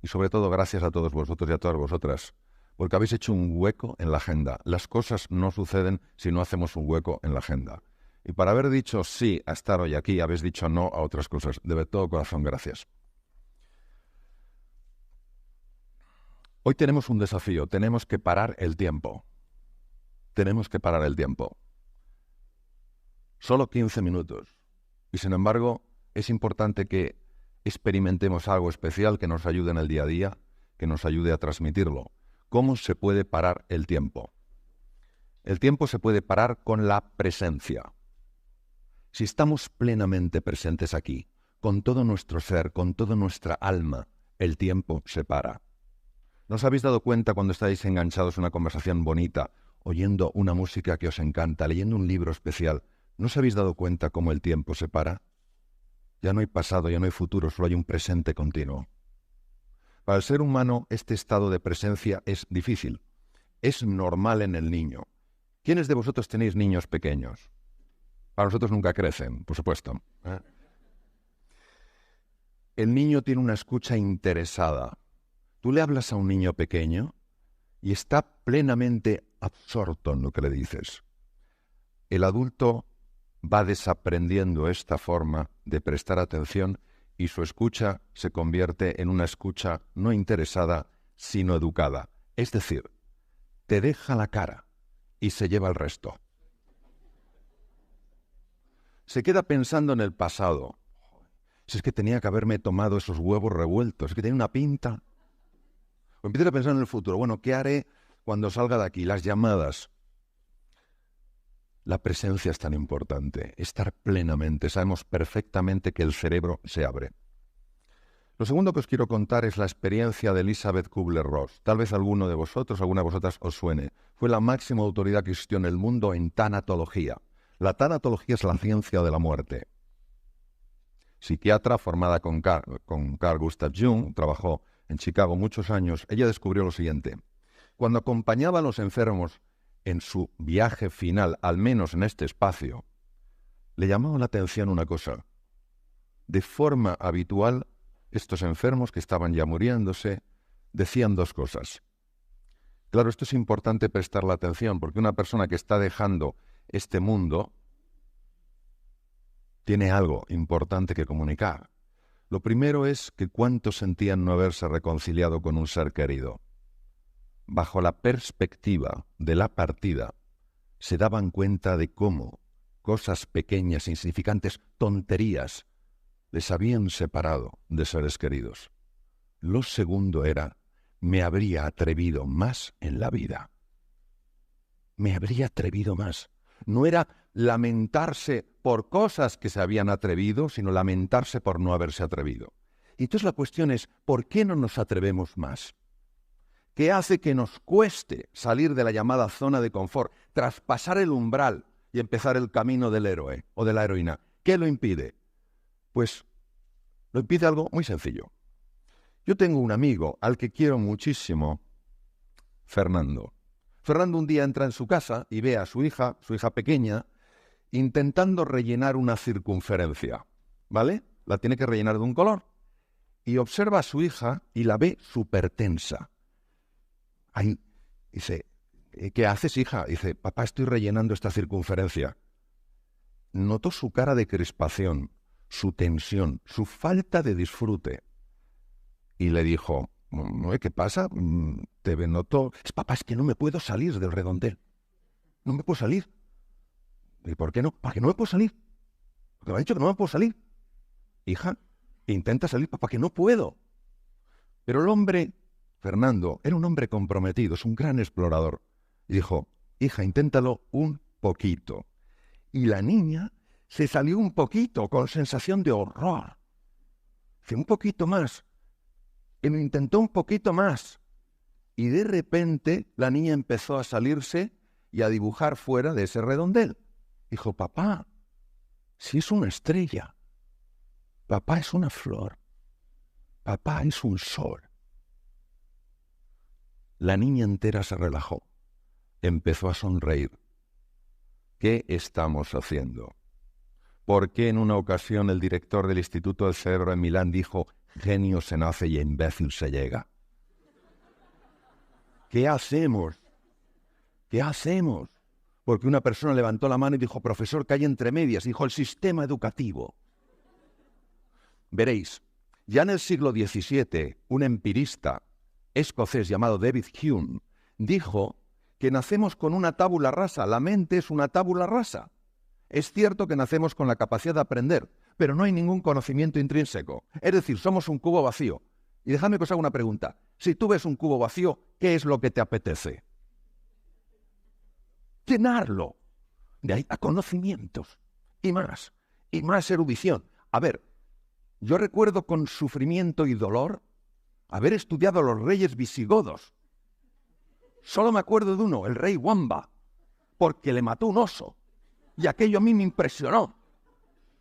y sobre todo gracias a todos vosotros y a todas vosotras, porque habéis hecho un hueco en la agenda. Las cosas no suceden si no hacemos un hueco en la agenda. Y para haber dicho sí a estar hoy aquí, habéis dicho no a otras cosas. De todo corazón, gracias. Hoy tenemos un desafío, tenemos que parar el tiempo. Tenemos que parar el tiempo. Solo 15 minutos. Y sin embargo, es importante que experimentemos algo especial que nos ayude en el día a día, que nos ayude a transmitirlo. ¿Cómo se puede parar el tiempo? El tiempo se puede parar con la presencia. Si estamos plenamente presentes aquí, con todo nuestro ser, con toda nuestra alma, el tiempo se para. ¿No os habéis dado cuenta cuando estáis enganchados en una conversación bonita, oyendo una música que os encanta, leyendo un libro especial? ¿No os habéis dado cuenta cómo el tiempo se para? Ya no hay pasado, ya no hay futuro, solo hay un presente continuo. Para el ser humano, este estado de presencia es difícil. Es normal en el niño. ¿Quiénes de vosotros tenéis niños pequeños? Para nosotros nunca crecen, por supuesto. El niño tiene una escucha interesada. Tú le hablas a un niño pequeño y está plenamente absorto en lo que le dices. El adulto va desaprendiendo esta forma de prestar atención y su escucha se convierte en una escucha no interesada, sino educada. Es decir, te deja la cara y se lleva el resto. Se queda pensando en el pasado. Si es que tenía que haberme tomado esos huevos revueltos, es que tenía una pinta. O empieza a pensar en el futuro. Bueno, ¿qué haré cuando salga de aquí? Las llamadas. La presencia es tan importante, estar plenamente. Sabemos perfectamente que el cerebro se abre. Lo segundo que os quiero contar es la experiencia de Elizabeth Kubler-Ross. Tal vez alguno de vosotros, alguna de vosotras os suene. Fue la máxima autoridad que existió en el mundo en tanatología. La tanatología es la ciencia de la muerte. Psiquiatra formada con Carl Gustav Jung, trabajó en Chicago muchos años. Ella descubrió lo siguiente. Cuando acompañaba a los enfermos en su viaje final, al menos en este espacio, le llamaba la atención una cosa. De forma habitual, estos enfermos que estaban ya muriéndose decían dos cosas. Claro, esto es importante prestar la atención, porque una persona que está dejando este mundo tiene algo importante que comunicar. Lo primero es que cuánto sentían no haberse reconciliado con un ser querido. Bajo la perspectiva de la partida, se daban cuenta de cómo cosas pequeñas, insignificantes, tonterías, les habían separado de seres queridos. Lo segundo era, me habría atrevido más en la vida. Me habría atrevido más. No era lamentarse por cosas que se habían atrevido, sino lamentarse por no haberse atrevido. Y entonces la cuestión es, ¿por qué no nos atrevemos más? ¿Qué hace que nos cueste salir de la llamada zona de confort, traspasar el umbral y empezar el camino del héroe o de la heroína? ¿Qué lo impide? Pues lo impide algo muy sencillo. Yo tengo un amigo al que quiero muchísimo, Fernando. Fernando un día entra en su casa y ve a su hija pequeña, intentando rellenar una circunferencia, ¿vale? La tiene que rellenar de un color. Y observa a su hija y la ve súper tensa. Ahí dice, ¿qué haces, hija? Dice, papá, estoy rellenando esta circunferencia. Notó su cara de crispación, su tensión, su falta de disfrute. Y le dijo, ¿qué pasa? Te noto. Papá, es que no me puedo salir del redondel. No me puedo salir. ¿Y por qué no? ¿Para qué no me puedo salir? Porque me ha dicho que no me puedo salir. Hija, intenta salir, papá, que no puedo. Pero el hombre, Fernando, era un hombre comprometido, es un gran explorador. Y dijo, hija, inténtalo un poquito. Y la niña se salió un poquito con sensación de horror. Dice, un poquito más. Y lo intentó un poquito más. Y de repente la niña empezó a salirse y a dibujar fuera de ese redondel. Dijo, papá, si es una estrella. Papá es una flor. Papá es un sol. La niña entera se relajó. Empezó a sonreír. ¿Qué estamos haciendo? ¿Por qué en una ocasión el director del Instituto del Cerebro en Milán dijo, genio se nace y a imbécil se llega. ¿Qué hacemos? ¿Qué hacemos? Porque una persona levantó la mano y dijo, profesor, que hay entre medias. Dijo, el sistema educativo. Veréis, ya en el siglo XVII, un empirista escocés llamado David Hume dijo que nacemos con una tabula rasa. La mente es una tabula rasa. Es cierto que nacemos con la capacidad de aprender, pero no hay ningún conocimiento intrínseco. Es decir, somos un cubo vacío. Y dejadme que os haga una pregunta. Si tú ves un cubo vacío, ¿qué es lo que te apetece? Llenarlo. De ahí a conocimientos. Y más erudición. A ver, yo recuerdo con sufrimiento y dolor haber estudiado a los reyes visigodos. Solo me acuerdo de uno, el rey Wamba, porque le mató un oso. Y aquello a mí me impresionó.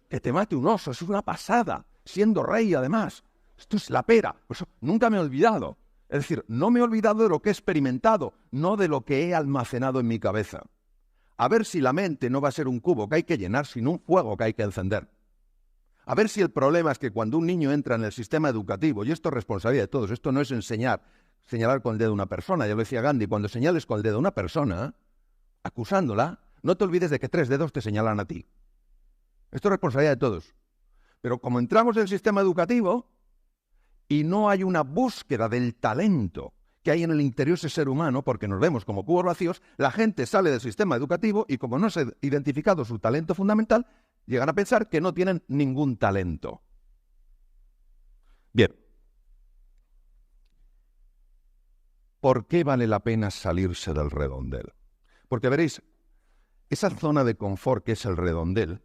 Que te mate un oso, es una pasada, siendo rey además. Esto es la pera. Pues nunca me he olvidado. Es decir, no me he olvidado de lo que he experimentado, no de lo que he almacenado en mi cabeza. A ver si la mente no va a ser un cubo que hay que llenar, sino un fuego que hay que encender. A ver si el problema es que cuando un niño entra en el sistema educativo, y esto es responsabilidad de todos, esto no es señalar con el dedo a una persona. Ya lo decía Gandhi, cuando señales con el dedo a una persona, acusándola, no te olvides de que 3 dedos te señalan a ti. Esto es responsabilidad de todos. Pero como entramos en el sistema educativo y no hay una búsqueda del talento que hay en el interior de ese ser humano, porque nos vemos como cubos vacíos, la gente sale del sistema educativo y como no se ha identificado su talento fundamental, llegan a pensar que no tienen ningún talento. Bien. ¿Por qué vale la pena salirse del redondel? Porque veréis, esa zona de confort que es el redondel,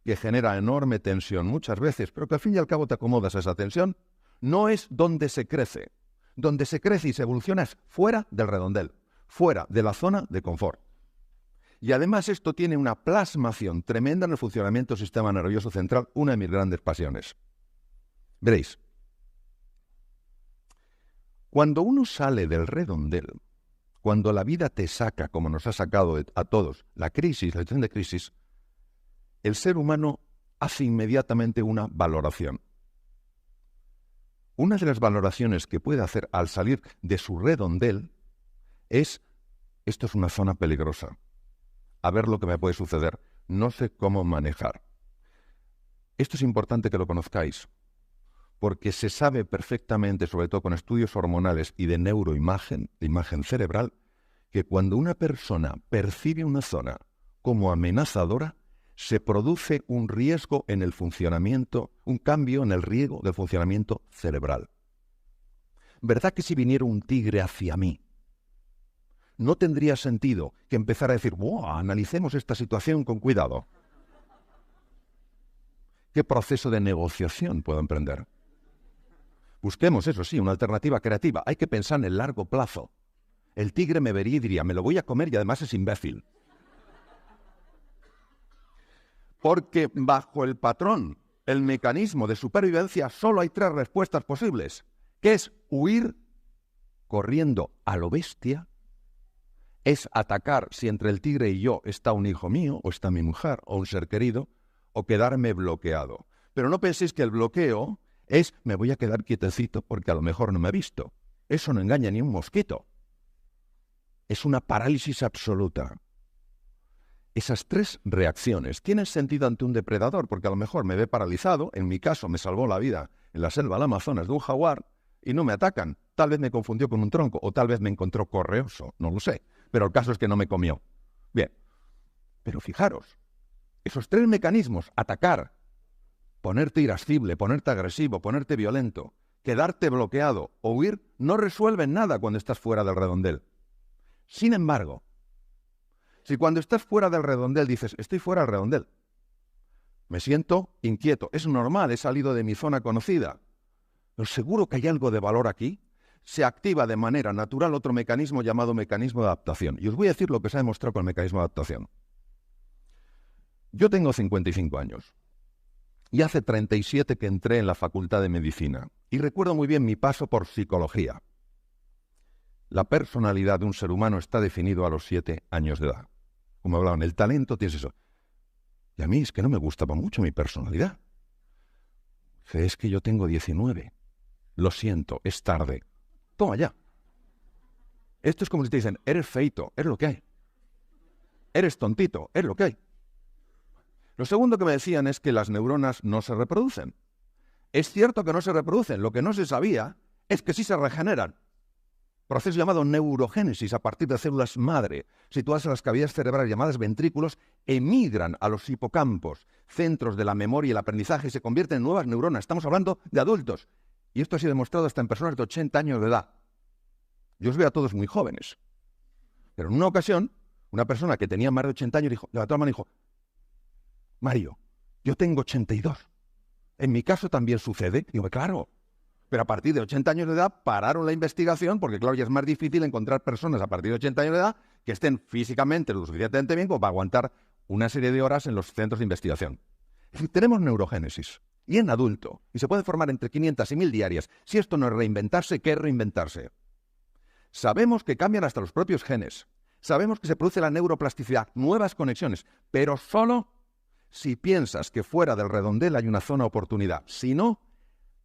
que genera enorme tensión muchas veces, pero que al fin y al cabo te acomodas a esa tensión, no es donde se crece. Donde se crece y se evoluciona es fuera del redondel, fuera de la zona de confort. Y además esto tiene una plasmación tremenda en el funcionamiento del sistema nervioso central, una de mis grandes pasiones. Veréis, cuando uno sale del redondel, cuando la vida te saca, como nos ha sacado a todos, la crisis, la situación de crisis, el ser humano hace inmediatamente una valoración. Una de las valoraciones que puede hacer al salir de su redondel es, esto es una zona peligrosa, a ver lo que me puede suceder, no sé cómo manejar. Esto es importante que lo conozcáis, porque se sabe perfectamente, sobre todo con estudios hormonales y de neuroimagen, de imagen cerebral, que cuando una persona percibe una zona como amenazadora, se produce un riesgo en el funcionamiento, un cambio en el riesgo del funcionamiento cerebral. ¿Verdad que si viniera un tigre hacia mí, no tendría sentido que empezara a decir, ¡buah! Analicemos esta situación con cuidado? ¿Qué proceso de negociación puedo emprender? Busquemos, eso sí, una alternativa creativa. Hay que pensar en el largo plazo. El tigre me vería y diría, me lo voy a comer y además es imbécil. Porque bajo el patrón, el mecanismo de supervivencia, solo hay 3 respuestas posibles, que es huir corriendo a lo bestia, es atacar si entre el tigre y yo está un hijo mío, o está mi mujer, o un ser querido, o quedarme bloqueado. Pero no penséis que el bloqueo es me voy a quedar quietecito porque a lo mejor no me he visto. Eso no engaña ni un mosquito. Es una parálisis absoluta. Esas 3 reacciones tienen sentido ante un depredador, porque a lo mejor me ve paralizado, en mi caso me salvó la vida en la selva del Amazonas de un jaguar, y no me atacan. Tal vez me confundió con un tronco, o tal vez me encontró correoso, no lo sé. Pero el caso es que no me comió. Bien, pero fijaros, esos 3 mecanismos, atacar, ponerte irascible, ponerte agresivo, ponerte violento, quedarte bloqueado o huir, no resuelven nada cuando estás fuera del redondel. Sin embargo, si cuando estás fuera del redondel dices, estoy fuera del redondel, me siento inquieto, es normal, he salido de mi zona conocida, pero seguro que hay algo de valor aquí, se activa de manera natural otro mecanismo llamado mecanismo de adaptación. Y os voy a decir lo que se ha demostrado con el mecanismo de adaptación. Yo tengo 55 años y hace 37 que entré en la Facultad de Medicina y recuerdo muy bien mi paso por psicología. La personalidad de un ser humano está definido a los 7 años de edad. Como hablaban, el talento tienes eso. Y a mí es que no me gustaba mucho mi personalidad. Dice, es que yo tengo 19. Lo siento, es tarde. Toma ya. Esto es como si te dicen, eres feito, es lo que hay. Eres tontito, es lo que hay. Lo segundo que me decían es que las neuronas no se reproducen. Es cierto que no se reproducen. Lo que no se sabía es que sí se regeneran. Proceso llamado neurogénesis a partir de células madre, situadas en las cavidades cerebrales llamadas ventrículos, emigran a los hipocampos, centros de la memoria y el aprendizaje, y se convierten en nuevas neuronas. Estamos hablando de adultos. Y esto ha sido demostrado hasta en personas de 80 años de edad. Yo os veo a todos muy jóvenes. Pero en una ocasión, una persona que tenía más de 80 años levantó la mano y dijo, Mario, yo tengo 82. ¿En mi caso también sucede? Digo, claro. Pero a partir de 80 años de edad pararon la investigación porque, claro, ya es más difícil encontrar personas a partir de 80 años de edad que estén físicamente lo suficientemente bien como para aguantar una serie de horas en los centros de investigación. Es decir, tenemos neurogénesis y en adulto, y se puede formar entre 500 y 1000 diarias. Si esto no es reinventarse, ¿qué es reinventarse? Sabemos que cambian hasta los propios genes. Sabemos que se produce la neuroplasticidad, nuevas conexiones, pero solo si piensas que fuera del redondel hay una zona de oportunidad. Si no,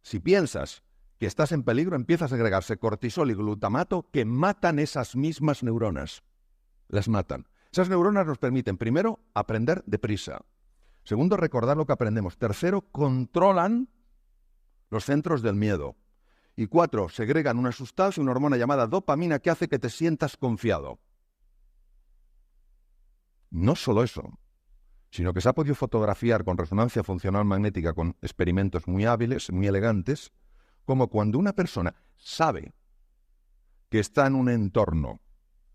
si piensas que estás en peligro, empieza a segregarse cortisol y glutamato que matan esas mismas neuronas. Las matan. Esas neuronas nos permiten, primero, aprender deprisa. Segundo, recordar lo que aprendemos. Tercero, controlan los centros del miedo. Y 4, segregan una sustancia, una hormona llamada dopamina que hace que te sientas confiado. No solo eso, sino que se ha podido fotografiar con resonancia funcional magnética con experimentos muy hábiles, muy elegantes, como cuando una persona sabe que está en un entorno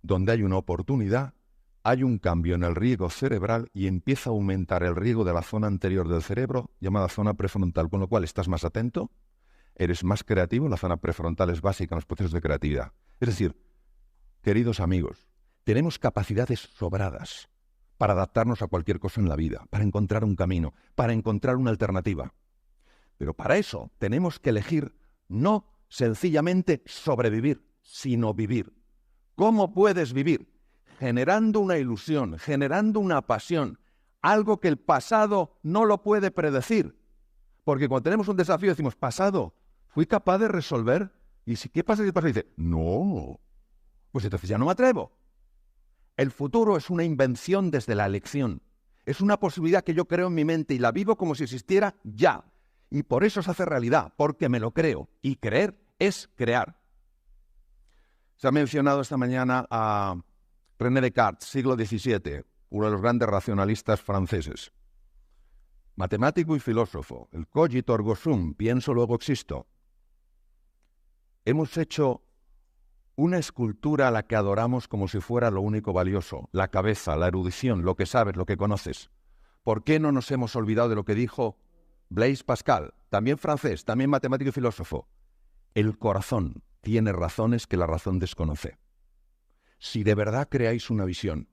donde hay una oportunidad, hay un cambio en el riego cerebral y empieza a aumentar el riego de la zona anterior del cerebro, llamada zona prefrontal, con lo cual estás más atento, eres más creativo, la zona prefrontal es básica en los procesos de creatividad. Es decir, queridos amigos, tenemos capacidades sobradas para adaptarnos a cualquier cosa en la vida, para encontrar un camino, para encontrar una alternativa. Pero para eso tenemos que elegir no sencillamente sobrevivir, sino vivir. ¿Cómo puedes vivir? Generando una ilusión, generando una pasión, algo que el pasado no lo puede predecir. Porque cuando tenemos un desafío decimos, pasado, ¿fui capaz de resolver? ¿Y si qué pasa si el pasado dice, no? Pues entonces ya no me atrevo. El futuro es una invención desde la elección. Es una posibilidad que yo creo en mi mente y la vivo como si existiera ya. Y por eso se hace realidad, porque me lo creo. Y creer es crear. Se ha mencionado esta mañana a René Descartes, siglo XVII, uno de los grandes racionalistas franceses. Matemático y filósofo, el cogito ergo sum, pienso luego existo. Hemos hecho una escultura a la que adoramos como si fuera lo único valioso, la cabeza, la erudición, lo que sabes, lo que conoces. ¿Por qué no nos hemos olvidado de lo que dijo Blaise Pascal, también francés, también matemático y filósofo? El corazón tiene razones que la razón desconoce. Si de verdad creáis una visión,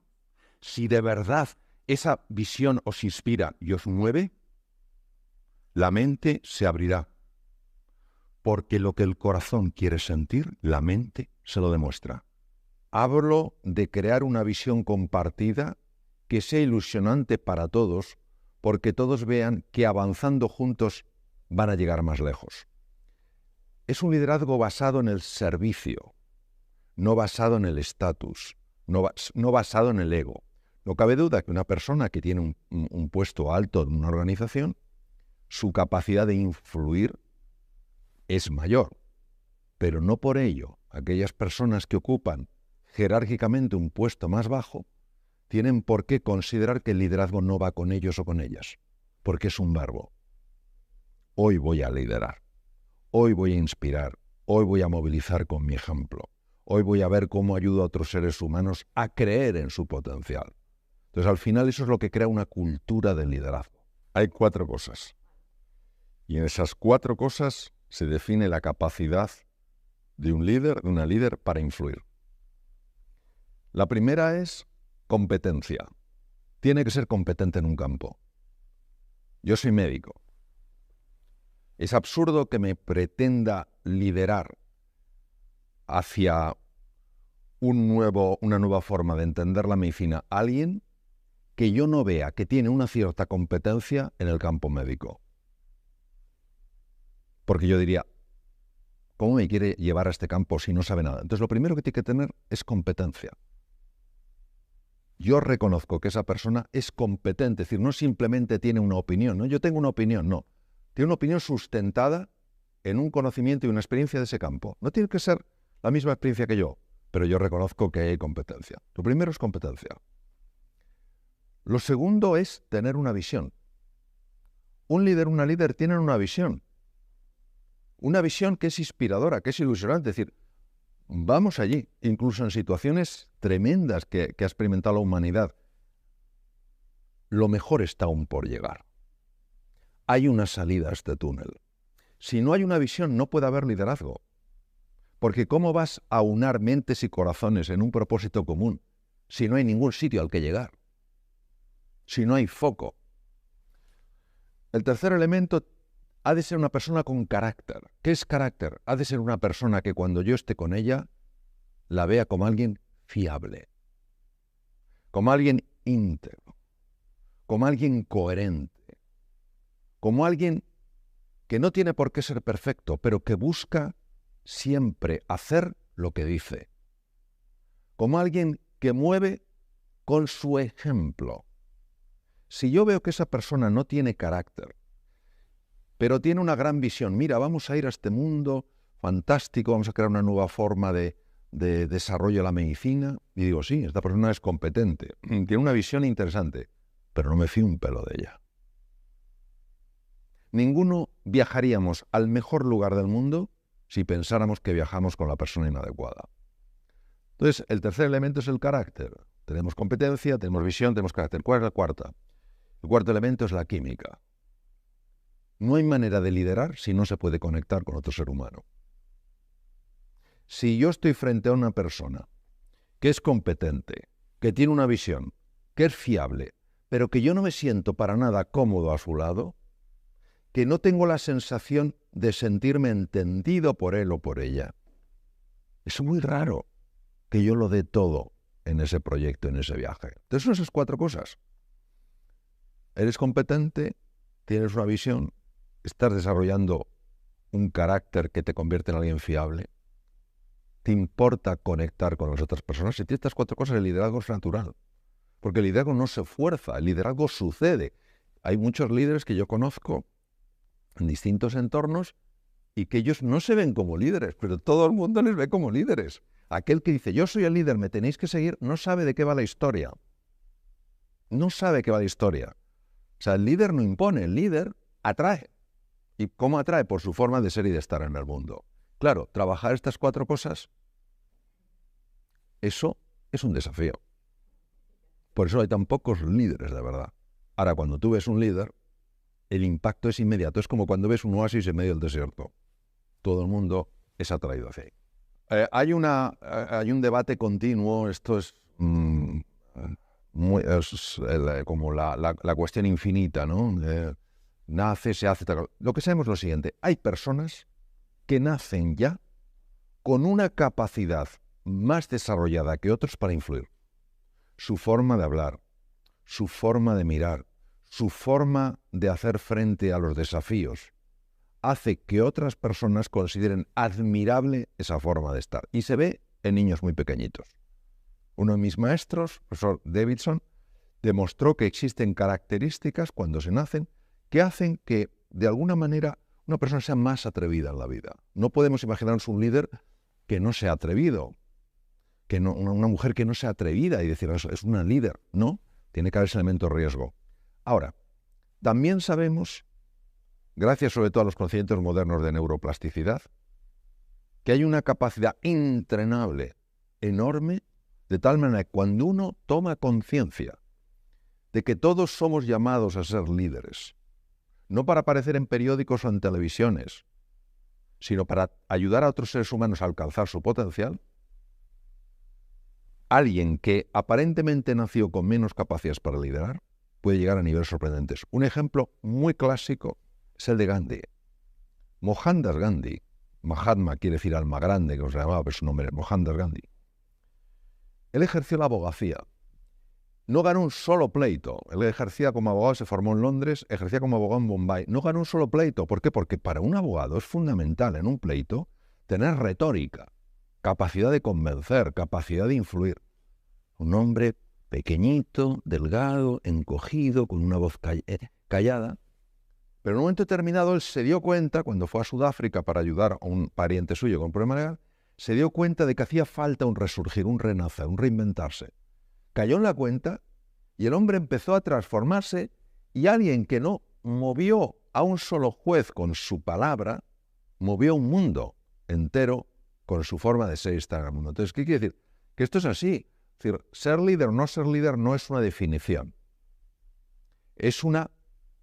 si de verdad esa visión os inspira y os mueve, la mente se abrirá. Porque lo que el corazón quiere sentir, la mente se lo demuestra. Hablo de crear una visión compartida que sea ilusionante para todos, porque todos vean que avanzando juntos van a llegar más lejos. Es un liderazgo basado en el servicio, no basado en el estatus, no basado en el ego. No cabe duda que una persona que tiene un puesto alto en una organización, su capacidad de influir es mayor, pero no por ello aquellas personas que ocupan jerárquicamente un puesto más bajo tienen por qué considerar que el liderazgo no va con ellos o con ellas, porque es un verbo. Hoy voy a liderar, hoy voy a inspirar, hoy voy a movilizar con mi ejemplo, hoy voy a ver cómo ayudo a otros seres humanos a creer en su potencial. Entonces, al final, eso es lo que crea una cultura de liderazgo. Hay 4 cosas. Y en esas 4 cosas se define la capacidad de un líder, de una líder, para influir. La primera es competencia. Tiene que ser competente en un campo. Yo soy médico. Es absurdo que me pretenda liderar hacia una nueva forma de entender la medicina a alguien que yo no vea que tiene una cierta competencia en el campo médico. Porque yo diría, ¿cómo me quiere llevar a este campo si no sabe nada? Entonces, lo primero que tiene que tener es competencia. Yo reconozco que esa persona es competente, es decir, no simplemente tiene una opinión, ¿no? Yo tengo una opinión, no. Tiene una opinión sustentada en un conocimiento y una experiencia de ese campo. No tiene que ser la misma experiencia que yo, pero yo reconozco que hay competencia. Lo primero es competencia. Lo segundo es tener una visión. Un líder, una líder tienen una visión. Una visión que es inspiradora, que es ilusionante. Es decir, vamos allí, incluso en situaciones tremendas que ha experimentado la humanidad. Lo mejor está aún por llegar. Hay una salida a este túnel. Si no hay una visión, no puede haber liderazgo. Porque ¿cómo vas a unar mentes y corazones en un propósito común si no hay ningún sitio al que llegar? Si no hay foco. El tercer elemento ha de ser una persona con carácter. ¿Qué es carácter? Ha de ser una persona que cuando yo esté con ella, la vea como alguien fiable, como alguien íntegro, como alguien coherente, como alguien que no tiene por qué ser perfecto, pero que busca siempre hacer lo que dice, como alguien que mueve con su ejemplo. Si yo veo que esa persona no tiene carácter, pero tiene una gran visión, mira, vamos a ir a este mundo fantástico, vamos a crear una nueva forma de desarrollo de la medicina, y digo, sí, esta persona es competente, tiene una visión interesante, pero no me fío un pelo de ella. Ninguno viajaríamos al mejor lugar del mundo si pensáramos que viajamos con la persona inadecuada. Entonces, el tercer elemento es el carácter. Tenemos competencia, tenemos visión, tenemos carácter. ¿Cuál es la cuarta? El cuarto elemento es la química. No hay manera de liderar si no se puede conectar con otro ser humano. Si yo estoy frente a una persona que es competente, que tiene una visión, que es fiable, pero que yo no me siento para nada cómodo a su lado, que no tengo la sensación de sentirme entendido por él o por ella, es muy raro que yo lo dé todo en ese proyecto, en ese viaje. Entonces son esas cuatro cosas. Eres competente, tienes una visión, estás desarrollando un carácter que te convierte en alguien fiable, te importa conectar con las otras personas. Si tienes estas cuatro cosas, el liderazgo es natural. Porque el liderazgo no se fuerza, el liderazgo sucede. Hay muchos líderes que yo conozco en distintos entornos y que ellos no se ven como líderes, pero todo el mundo les ve como líderes. Aquel que dice, yo soy el líder, me tenéis que seguir, no sabe de qué va la historia. No sabe de qué va la historia. O sea, el líder no impone, el líder atrae. ¿Y cómo atrae? Por su forma de ser y de estar en el mundo. Claro, trabajar estas cuatro cosas, eso es un desafío. Por eso hay tan pocos líderes, de verdad. Ahora, cuando tú ves un líder, el impacto es inmediato. Es como cuando ves un oasis en medio del desierto. Todo el mundo es atraído hacia ahí. Hay un debate continuo, esto es, como la cuestión infinita, ¿no? Nace, se hace... Lo que sabemos es lo siguiente. Hay personas que nacen ya con una capacidad más desarrollada que otros para influir. Su forma de hablar, su forma de mirar, su forma de hacer frente a los desafíos, hace que otras personas consideren admirable esa forma de estar. Y se ve en niños muy pequeñitos. Uno de mis maestros, el profesor Davidson, demostró que existen características cuando se nacen que hacen que, de alguna manera, una persona sea más atrevida en la vida. No podemos imaginarnos un líder que no sea atrevido, que no, una mujer que no sea atrevida y decir, es una líder. No, tiene que haber ese elemento de riesgo. Ahora, también sabemos, gracias sobre todo a los conocimientos modernos de neuroplasticidad, que hay una capacidad entrenable enorme, de tal manera que cuando uno toma conciencia de que todos somos llamados a ser líderes, no para aparecer en periódicos o en televisiones, sino para ayudar a otros seres humanos a alcanzar su potencial, alguien que aparentemente nació con menos capacidades para liderar puede llegar a niveles sorprendentes. Un ejemplo muy clásico es el de Gandhi. Mohandas Gandhi, Mahatma quiere decir alma grande, que os llamaba, pero su nombre es Mohandas Gandhi. Él ejerció la abogacía No ganó un solo pleito. Él ejercía como abogado, se formó en Londres, ejercía como abogado en Bombay. No ganó un solo pleito. ¿Por qué? Porque para un abogado es fundamental en un pleito tener retórica, capacidad de convencer, capacidad de influir. Un hombre pequeñito, delgado, encogido, con una voz callada. Pero en un momento determinado él se dio cuenta, cuando fue a Sudáfrica para ayudar a un pariente suyo con un problema legal, se dio cuenta de que hacía falta un resurgir, un renacer, un reinventarse. Cayó en la cuenta y el hombre empezó a transformarse, y alguien que no movió a un solo juez con su palabra, movió un mundo entero con su forma de ser y estar en el mundo. Entonces, ¿qué quiere decir? Que esto es así. Es decir, ser líder o no ser líder no es una definición. Es una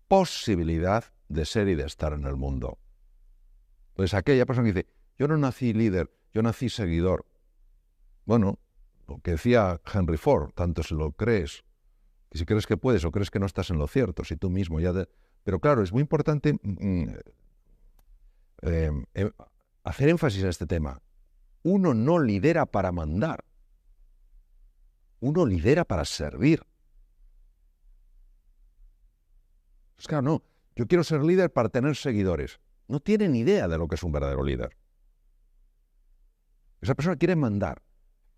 posibilidad de ser y de estar en el mundo. Pues aquella persona que dice, yo no nací líder, yo nací seguidor. Bueno, lo que decía Henry Ford, tanto si lo crees, y si crees que puedes o crees que no estás en lo cierto, si tú mismo ya... Pero claro, es muy importante hacer énfasis en este tema. Uno no lidera para mandar. Uno lidera para servir. Pues claro, no. Yo quiero ser líder para tener seguidores. No tiene ni idea de lo que es un verdadero líder. Esa persona quiere mandar.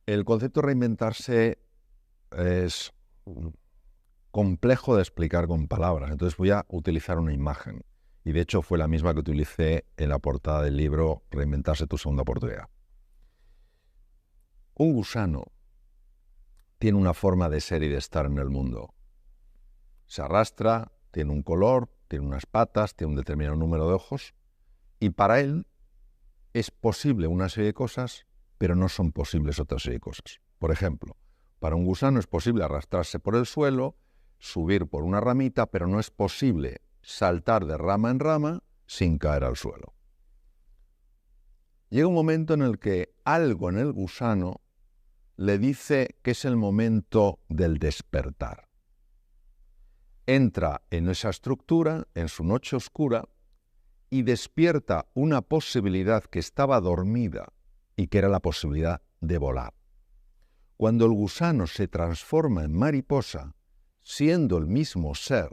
El concepto de reinventarse es complejo de explicar con palabras. Entonces voy a utilizar una imagen. Y de hecho fue la misma que utilicé en la portada del libro Reinventarse tu segunda oportunidad. Un gusano tiene una forma de ser y de estar en el mundo. Se arrastra, tiene un color, tiene unas patas, tiene un determinado número de ojos, y para él es posible una serie de cosas, pero no son posibles otra serie de cosas. Por ejemplo, para un gusano es posible arrastrarse por el suelo, subir por una ramita, pero no es posible saltar de rama en rama sin caer al suelo. Llega un momento en el que algo en el gusano le dice que es el momento del despertar. Entra en esa estructura, en su noche oscura, y despierta una posibilidad que estaba dormida y que era la posibilidad de volar. Cuando el gusano se transforma en mariposa, siendo el mismo ser,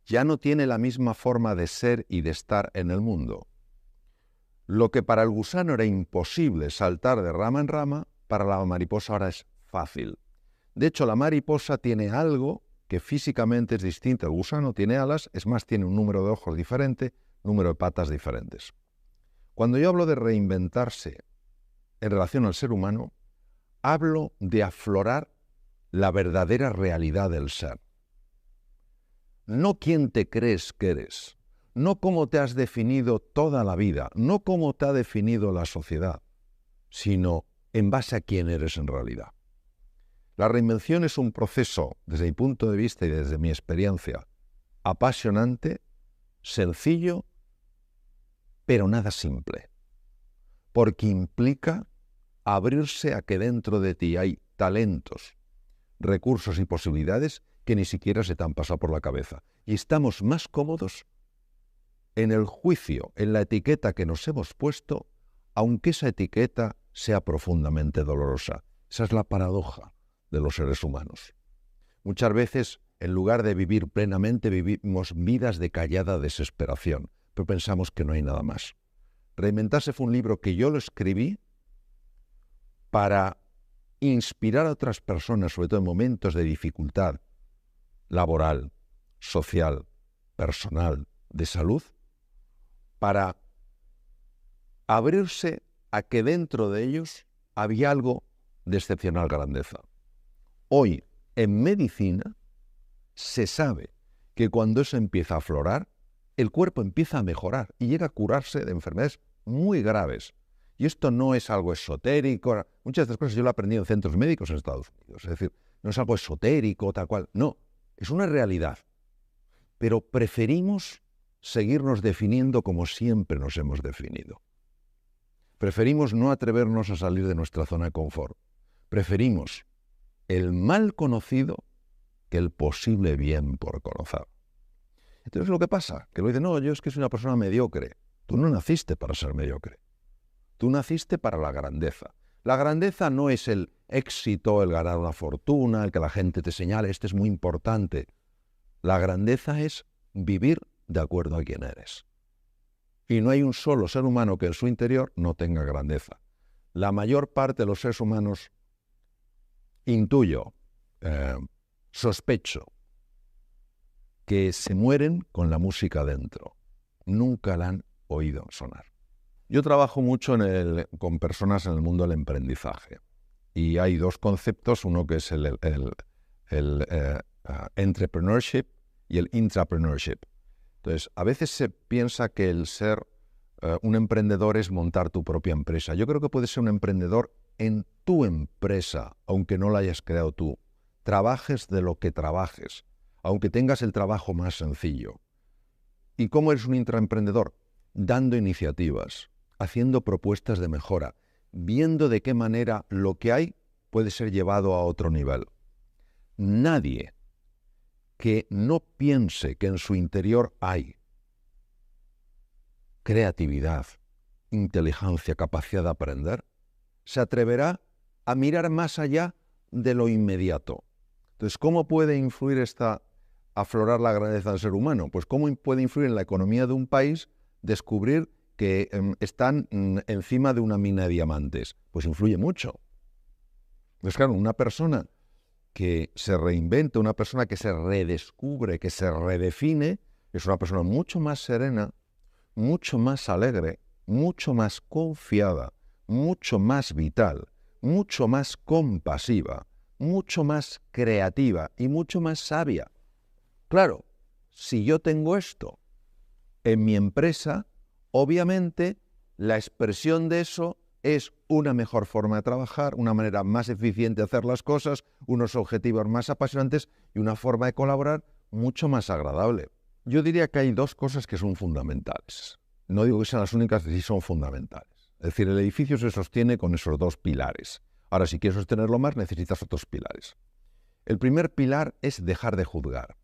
ya no tiene la misma forma de ser y de estar en el mundo. Lo que para el gusano era imposible saltar de rama en rama, para la mariposa ahora es fácil. De hecho, la mariposa tiene algo que físicamente es distinto. El gusano tiene alas, es más, tiene un número de ojos diferente, número de patas diferentes. Cuando yo hablo de reinventarse en relación al ser humano, hablo de aflorar la verdadera realidad del ser. No quién te crees que eres, no cómo te has definido toda la vida, no cómo te ha definido la sociedad, sino en base a quién eres en realidad. La reinvención es un proceso, desde mi punto de vista y desde mi experiencia, apasionante, sencillo, pero nada simple, porque implica abrirse a que dentro de ti hay talentos, recursos y posibilidades que ni siquiera se te han pasado por la cabeza. Y estamos más cómodos en el juicio, en la etiqueta que nos hemos puesto, aunque esa etiqueta sea profundamente dolorosa. Esa es la paradoja de los seres humanos. Muchas veces, en lugar de vivir plenamente, vivimos vidas de callada desesperación, pero pensamos que no hay nada más. Reinventarse fue un libro que yo lo escribí para inspirar a otras personas, sobre todo en momentos de dificultad laboral, social, personal, de salud, para abrirse a que dentro de ellos había algo de excepcional grandeza. Hoy, en medicina, se sabe que cuando eso empieza a aflorar, el cuerpo empieza a mejorar y llega a curarse de enfermedades muy graves. Y esto no es algo esotérico. Muchas de estas cosas yo lo he aprendido en centros médicos en Estados Unidos. Es decir, no es algo esotérico, tal cual. No, es una realidad. Pero preferimos seguirnos definiendo como siempre nos hemos definido. Preferimos no atrevernos a salir de nuestra zona de confort. Preferimos el mal conocido que el posible bien por conocer. Entonces lo que pasa, que lo dicen, no, yo es que soy una persona mediocre. Tú no naciste para ser mediocre. Tú naciste para la grandeza. La grandeza no es el éxito, el ganar una fortuna, el que la gente te señale, este es muy importante. La grandeza es vivir de acuerdo a quién eres. Y no hay un solo ser humano que en su interior no tenga grandeza. La mayor parte de los seres humanos, intuyo, sospecho, que se mueren con la música dentro. Nunca la han oído sonar. Yo trabajo mucho con personas en el mundo del emprendizaje. Y hay dos conceptos, uno que es el entrepreneurship y el intrapreneurship. Entonces, a veces se piensa que el ser un emprendedor es montar tu propia empresa. Yo creo que puedes ser un emprendedor en tu empresa, aunque no la hayas creado tú. Trabajes de lo que trabajes, aunque tengas el trabajo más sencillo. ¿Y cómo eres un intraemprendedor? Dando iniciativas, haciendo propuestas de mejora, viendo de qué manera lo que hay puede ser llevado a otro nivel. Nadie que no piense que en su interior hay creatividad, inteligencia, capacidad de aprender, se atreverá a mirar más allá de lo inmediato. Entonces, ¿cómo puede influir aflorar la grandeza del ser humano? Pues ¿cómo puede influir en la economía de un país descubrir que están encima de una mina de diamantes? Pues influye mucho. Pues claro, una persona que se reinventa, una persona que se redescubre, que se redefine, es una persona mucho más serena, mucho más alegre, mucho más confiada, mucho más vital, mucho más compasiva, mucho más creativa y mucho más sabia. Claro, si yo tengo esto en mi empresa, obviamente la expresión de eso es una mejor forma de trabajar, una manera más eficiente de hacer las cosas, unos objetivos más apasionantes y una forma de colaborar mucho más agradable. Yo diría que hay dos cosas que son fundamentales. No digo que sean las únicas, que sí son fundamentales. Es decir, el edificio se sostiene con esos dos pilares. Ahora, si quieres sostenerlo más, necesitas otros pilares. El primer pilar es dejar de juzgar.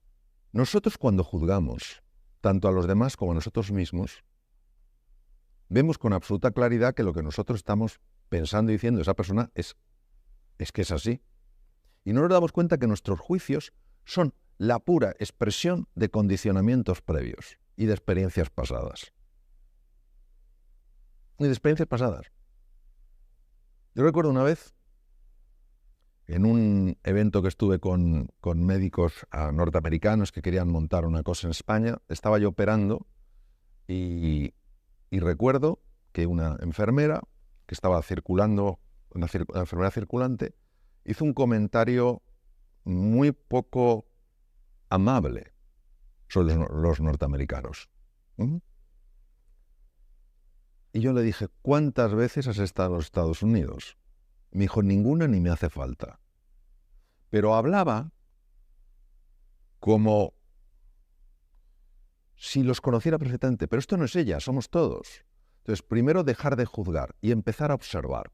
Nosotros cuando juzgamos, tanto a los demás como a nosotros mismos, vemos con absoluta claridad que lo que nosotros estamos pensando y diciendo de esa persona es que es así. Y no nos damos cuenta que nuestros juicios son la pura expresión de condicionamientos previos y de experiencias pasadas. Yo recuerdo una vez, en un evento que estuve con médicos norteamericanos que querían montar una cosa en España, estaba yo operando y recuerdo que una enfermera que estaba circulando, una enfermera circulante, hizo un comentario muy poco amable sobre los norteamericanos. Y yo le dije, ¿cuántas veces has estado en los Estados Unidos? Me dijo, ninguna ni me hace falta. Pero hablaba como si los conociera perfectamente. Pero esto no es ella, somos todos. Entonces, primero dejar de juzgar y empezar a observar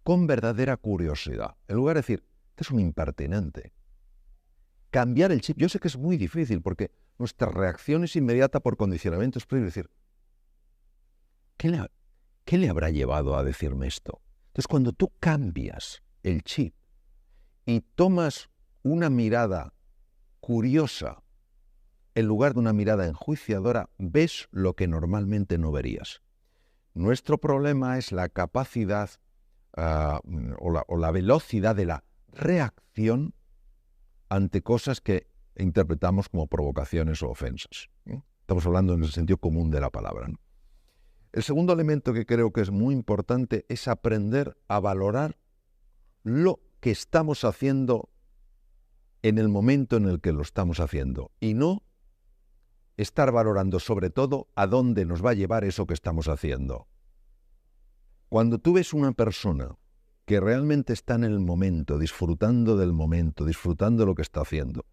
con verdadera curiosidad. En lugar de decir, este es un impertinente. Cambiar el chip. Yo sé que es muy difícil porque nuestra reacción es inmediata por condicionamientos previos. Es decir, ¿qué le habrá llevado a decirme esto? Entonces, cuando tú cambias el chip y tomas una mirada curiosa en lugar de una mirada enjuiciadora, ves lo que normalmente no verías. Nuestro problema es la capacidad o la velocidad de la reacción ante cosas que interpretamos como provocaciones o ofensas. Estamos hablando en el sentido común de la palabra, ¿no? El segundo elemento que creo que es muy importante es aprender a valorar lo que estamos haciendo en el momento en el que lo estamos haciendo y no estar valorando sobre todo a dónde nos va a llevar eso que estamos haciendo. Cuando tú ves una persona que realmente está en el momento, disfrutando del momento, disfrutando de lo que está haciendo,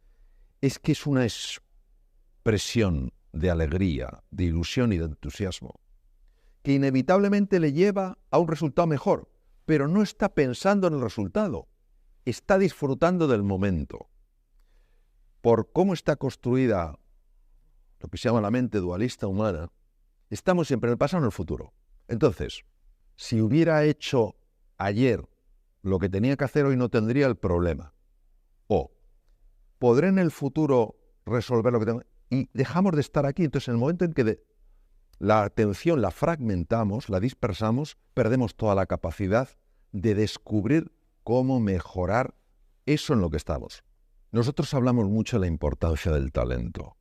es que es una expresión de alegría, de ilusión y de entusiasmo, que inevitablemente le lleva a un resultado mejor, pero no está pensando en el resultado, está disfrutando del momento. Por cómo está construida lo que se llama la mente dualista humana, estamos siempre en el pasado o en el futuro. Entonces, si hubiera hecho ayer lo que tenía que hacer hoy no tendría el problema. O podré en el futuro resolver lo que tengo. Y dejamos de estar aquí. Entonces, en el momento en que la atención la fragmentamos, la dispersamos, perdemos toda la capacidad de descubrir cómo mejorar eso en lo que estamos. Nosotros hablamos mucho de la importancia del talento,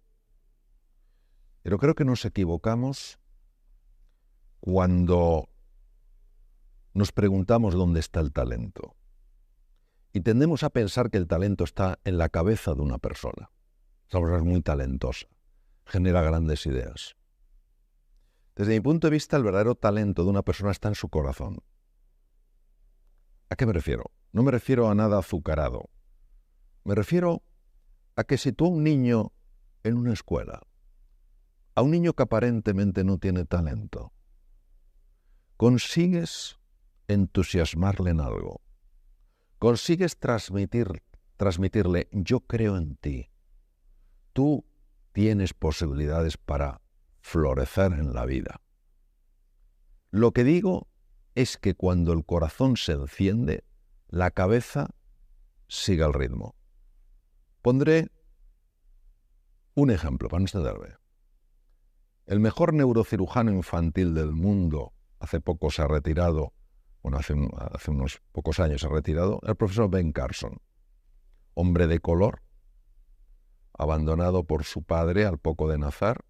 pero creo que nos equivocamos cuando nos preguntamos dónde está el talento. Y tendemos a pensar que el talento está en la cabeza de una persona. Esa persona es muy talentosa, genera grandes ideas. Desde mi punto de vista, el verdadero talento de una persona está en su corazón. ¿A qué me refiero? No me refiero a nada azucarado. Me refiero a que si tú a un niño en una escuela, a un niño que aparentemente no tiene talento, consigues entusiasmarle en algo, consigues transmitirle, yo creo en ti, tú tienes posibilidades para florecer en la vida. Lo que digo es que cuando el corazón se enciende, la cabeza sigue el ritmo. Pondré un ejemplo para no extenderme. El mejor neurocirujano infantil del mundo, hace poco se ha retirado, hace unos pocos años se ha retirado, el profesor Ben Carson, hombre de color, abandonado por su padre al poco de nacer.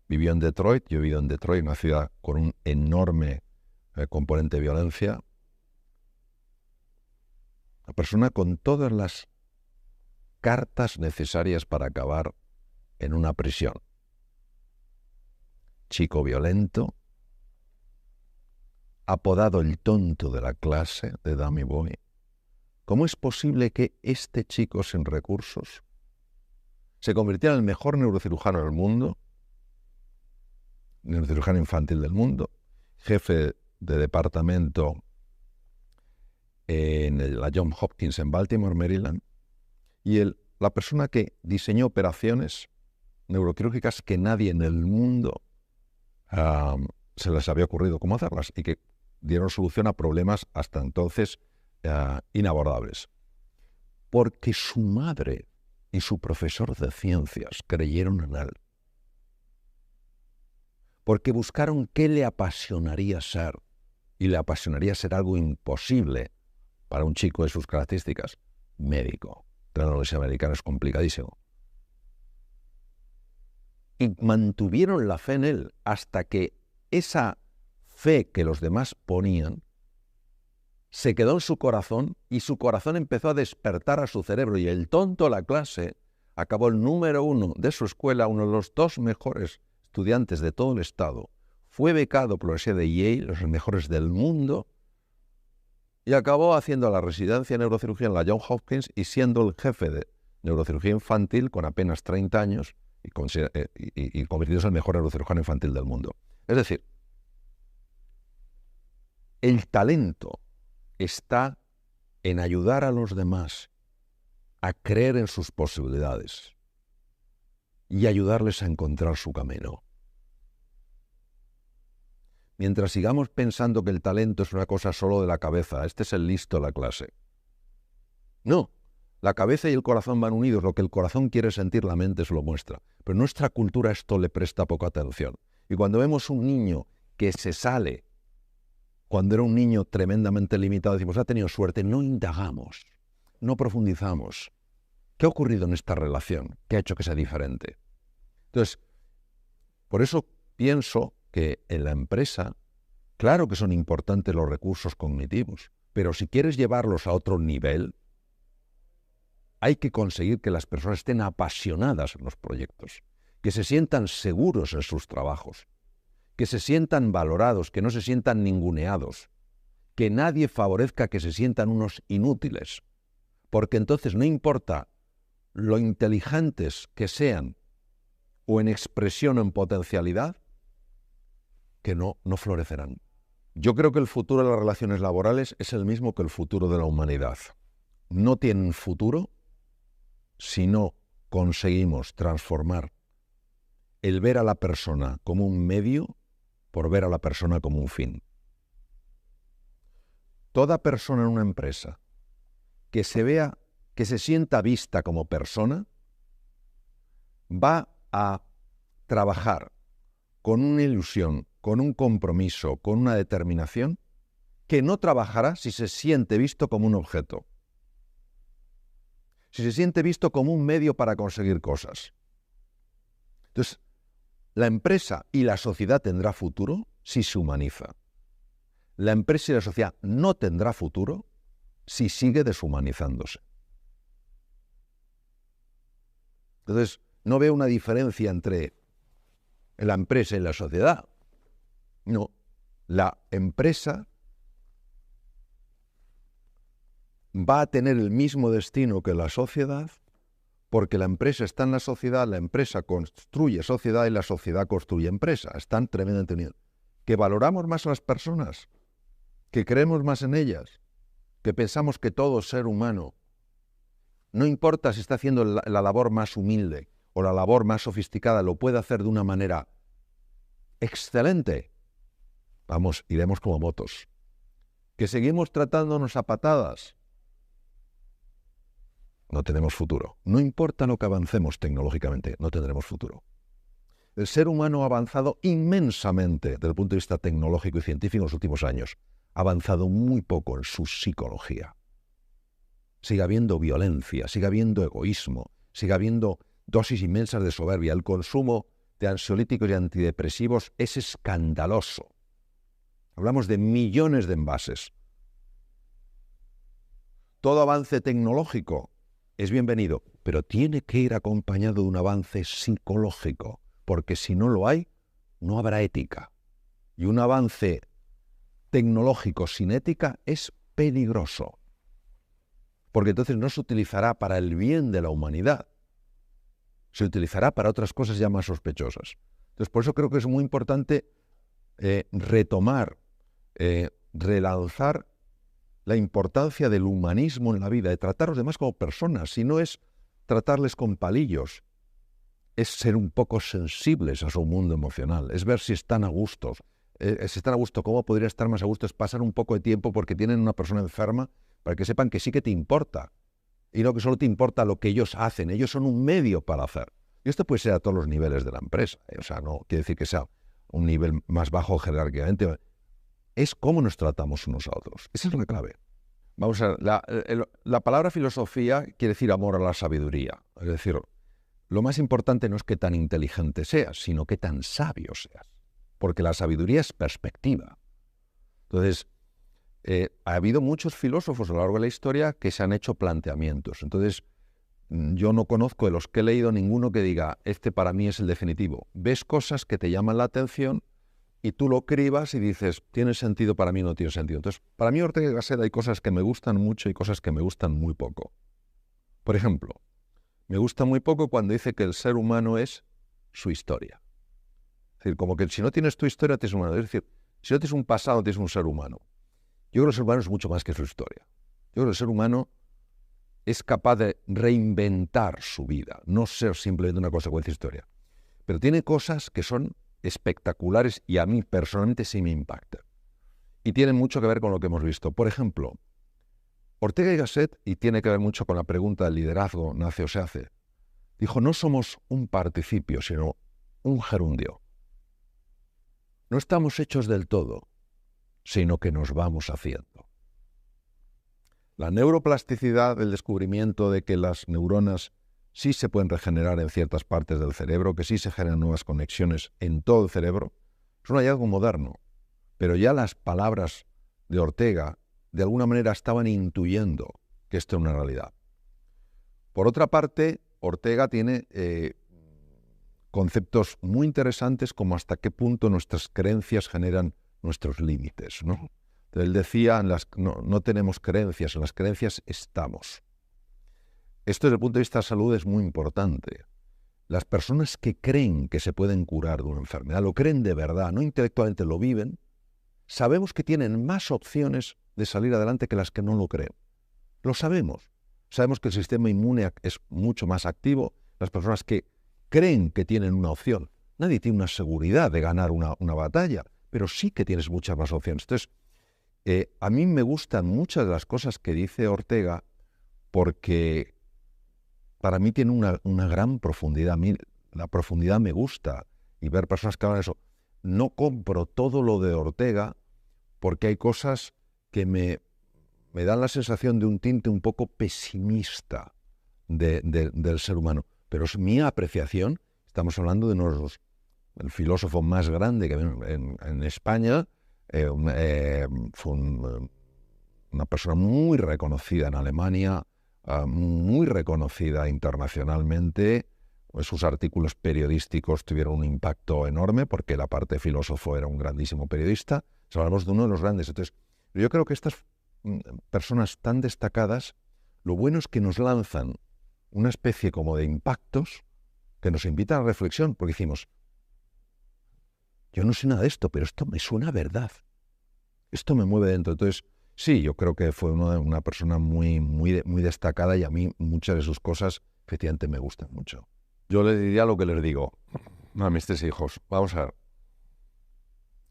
Vivió en Detroit, yo he vivido en Detroit, una ciudad con un enorme componente de violencia. Una persona con todas las cartas necesarias para acabar en una prisión. Chico violento, apodado el tonto de la clase de Dummy Boy. ¿Cómo es posible que este chico sin recursos se convirtiera en el mejor neurocirujano del mundo, neurocirujano infantil del mundo, jefe de departamento en la Johns Hopkins en Baltimore, Maryland, y la persona que diseñó operaciones neuroquirúrgicas que nadie en el mundo se les había ocurrido cómo hacerlas y que dieron solución a problemas hasta entonces inabordables? Porque su madre y su profesor de ciencias creyeron en él. Porque buscaron qué le apasionaría ser, y le apasionaría ser algo imposible para un chico de sus características: médico. La universidad americana es complicadísimo. Y mantuvieron la fe en él hasta que esa fe que los demás ponían se quedó en su corazón y su corazón empezó a despertar a su cerebro, y el tonto de la clase acabó el número 1 de su escuela, uno de los 2 mejores estudiantes de todo el estado, fue becado por la Universidad de Yale, los mejores del mundo, y acabó haciendo la residencia en neurocirugía en la Johns Hopkins y siendo el jefe de neurocirugía infantil con apenas 30 años y convirtiéndose en el mejor neurocirujano infantil del mundo. Es decir, el talento está en ayudar a los demás a creer en sus posibilidades y ayudarles a encontrar su camino. Mientras sigamos pensando que el talento es una cosa solo de la cabeza, este es el listo de la clase. No, la cabeza y el corazón van unidos, lo que el corazón quiere sentir, la mente se lo muestra. Pero nuestra cultura a esto le presta poca atención. Y cuando vemos un niño que se sale, cuando era un niño tremendamente limitado, decimos, ha tenido suerte, no indagamos, no profundizamos. ¿Qué ha ocurrido en esta relación? ¿Qué ha hecho que sea diferente? Entonces, por eso pienso que en la empresa, claro que son importantes los recursos cognitivos, pero si quieres llevarlos a otro nivel, hay que conseguir que las personas estén apasionadas en los proyectos, que se sientan seguros en sus trabajos, que se sientan valorados, que no se sientan ninguneados, que nadie favorezca que se sientan unos inútiles, porque entonces no importa lo inteligentes que sean o en expresión o en potencialidad, que no florecerán. Yo creo que el futuro de las relaciones laborales es el mismo que el futuro de la humanidad. No tienen futuro si no conseguimos transformar el ver a la persona como un medio por ver a la persona como un fin. toda persona en una empresa que se sienta vista como persona, va a trabajar con una ilusión, con un compromiso, con una determinación, que no trabajará si se siente visto como un objeto. Si se siente visto como un medio para conseguir cosas. Entonces, la empresa y la sociedad tendrá futuro si se humaniza. La empresa y la sociedad no tendrá futuro si sigue deshumanizándose. Entonces, no veo una diferencia entre la empresa y la sociedad. No, la empresa va a tener el mismo destino que la sociedad, porque la empresa está en la sociedad, la empresa construye sociedad y la sociedad construye empresa. Están tremendamente unidos. Que valoramos más a las personas, que creemos más en ellas, que pensamos que todo ser humano, no importa si está haciendo la labor más humilde o la labor más sofisticada, lo puede hacer de una manera excelente. Vamos, iremos como motos. Que seguimos tratándonos a patadas, no tenemos futuro. No importa lo que avancemos tecnológicamente, no tendremos futuro. El ser humano ha avanzado inmensamente desde el punto de vista tecnológico y científico en los últimos años. Ha avanzado muy poco en su psicología. Sigue habiendo violencia, sigue habiendo egoísmo, sigue habiendo dosis inmensas de soberbia. El consumo de ansiolíticos y antidepresivos es escandaloso. Hablamos de millones de envases. Todo avance tecnológico es bienvenido, pero tiene que ir acompañado de un avance psicológico, porque si no lo hay, no habrá ética. Y un avance tecnológico sin ética es peligroso, porque entonces no se utilizará para el bien de la humanidad, se utilizará para otras cosas ya más sospechosas. Entonces, por eso creo que es muy importante retomar, relanzar la importancia del humanismo en la vida, de tratar a los demás como personas. Si no es tratarles con palillos, es ser un poco sensibles a su mundo emocional, es ver si están a gusto. Si están a gusto, ¿cómo podría estar más a gusto? Es pasar un poco de tiempo porque tienen una persona enferma para que sepan que sí que te importa y no que solo te importa lo que ellos hacen. Ellos son un medio para hacer. Y esto puede ser a todos los niveles de la empresa. O sea, no quiere decir que sea un nivel más bajo jerárquicamente. Es cómo nos tratamos unos a otros. Esa es la clave. Vamos a ver, la palabra filosofía quiere decir amor a la sabiduría. Es decir, lo más importante no es qué tan inteligente seas, sino qué tan sabio seas. Porque la sabiduría es perspectiva. Entonces, ha habido muchos filósofos a lo largo de la historia que se han hecho planteamientos. Entonces, yo no conozco de los que he leído ninguno que diga, este para mí es el definitivo. Ves cosas que te llaman la atención y tú lo cribas y dices, ¿tiene sentido? Para mí no tiene sentido. Entonces, para mí Ortega y Gasset hay cosas que me gustan mucho y cosas que me gustan muy poco. Por ejemplo, me gusta muy poco cuando dice que el ser humano es su historia. Es decir, como que si no tienes tu historia, tienes un humano. Es decir, si no tienes un pasado, tienes un ser humano. Yo creo que el ser humano es mucho más que su historia. Yo creo que el ser humano es capaz de reinventar su vida, no ser simplemente una consecuencia de historia. Pero tiene cosas que son espectaculares y a mí personalmente sí me impactan. Y tienen mucho que ver con lo que hemos visto. Por ejemplo, Ortega y Gasset, y tiene que ver mucho con la pregunta del liderazgo, nace o se hace, dijo, no somos un participio, sino un gerundio. No estamos hechos del todo, sino que nos vamos haciendo. La neuroplasticidad, el descubrimiento de que las neuronas sí se pueden regenerar en ciertas partes del cerebro, que sí se generan nuevas conexiones en todo el cerebro, es un hallazgo moderno. Pero ya las palabras de Ortega, de alguna manera, estaban intuyendo que esto es una realidad. Por otra parte, Ortega tiene conceptos muy interesantes como hasta qué punto nuestras creencias generan nuestros límites, ¿no? Entonces, él decía, no tenemos creencias, en las creencias estamos. Esto desde el punto de vista de salud es muy importante. Las personas que creen que se pueden curar de una enfermedad, lo creen de verdad, no intelectualmente lo viven, sabemos que tienen más opciones de salir adelante que las que no lo creen. Lo sabemos. Sabemos que el sistema inmune es mucho más activo. Las personas que creen que tienen una opción, nadie tiene una seguridad de ganar una batalla, pero sí que tienes muchas más opciones. Entonces, A mí me gustan muchas de las cosas que dice Ortega porque para mí tiene una gran profundidad. A mí la profundidad me gusta y ver personas que hablan de eso. No compro todo lo de Ortega porque hay cosas que me dan la sensación de un tinte un poco pesimista del ser humano. Pero es mi apreciación. Estamos hablando de el filósofo más grande que en España. Fue una persona muy reconocida en Alemania, muy reconocida internacionalmente. Sus artículos periodísticos tuvieron un impacto enorme porque la parte de filósofo era un grandísimo periodista. Hablamos de uno de los grandes. Entonces, yo creo que estas personas tan destacadas, lo bueno es que nos lanzan una especie como de impactos que nos invitan a la reflexión, porque decimos, yo no sé nada de esto, pero esto me suena a verdad. Esto me mueve dentro. Entonces, sí, yo creo que fue una persona muy destacada y a mí muchas de sus cosas efectivamente me gustan mucho. Yo les diría lo que les digo a mis 3 hijos. Vamos a ver.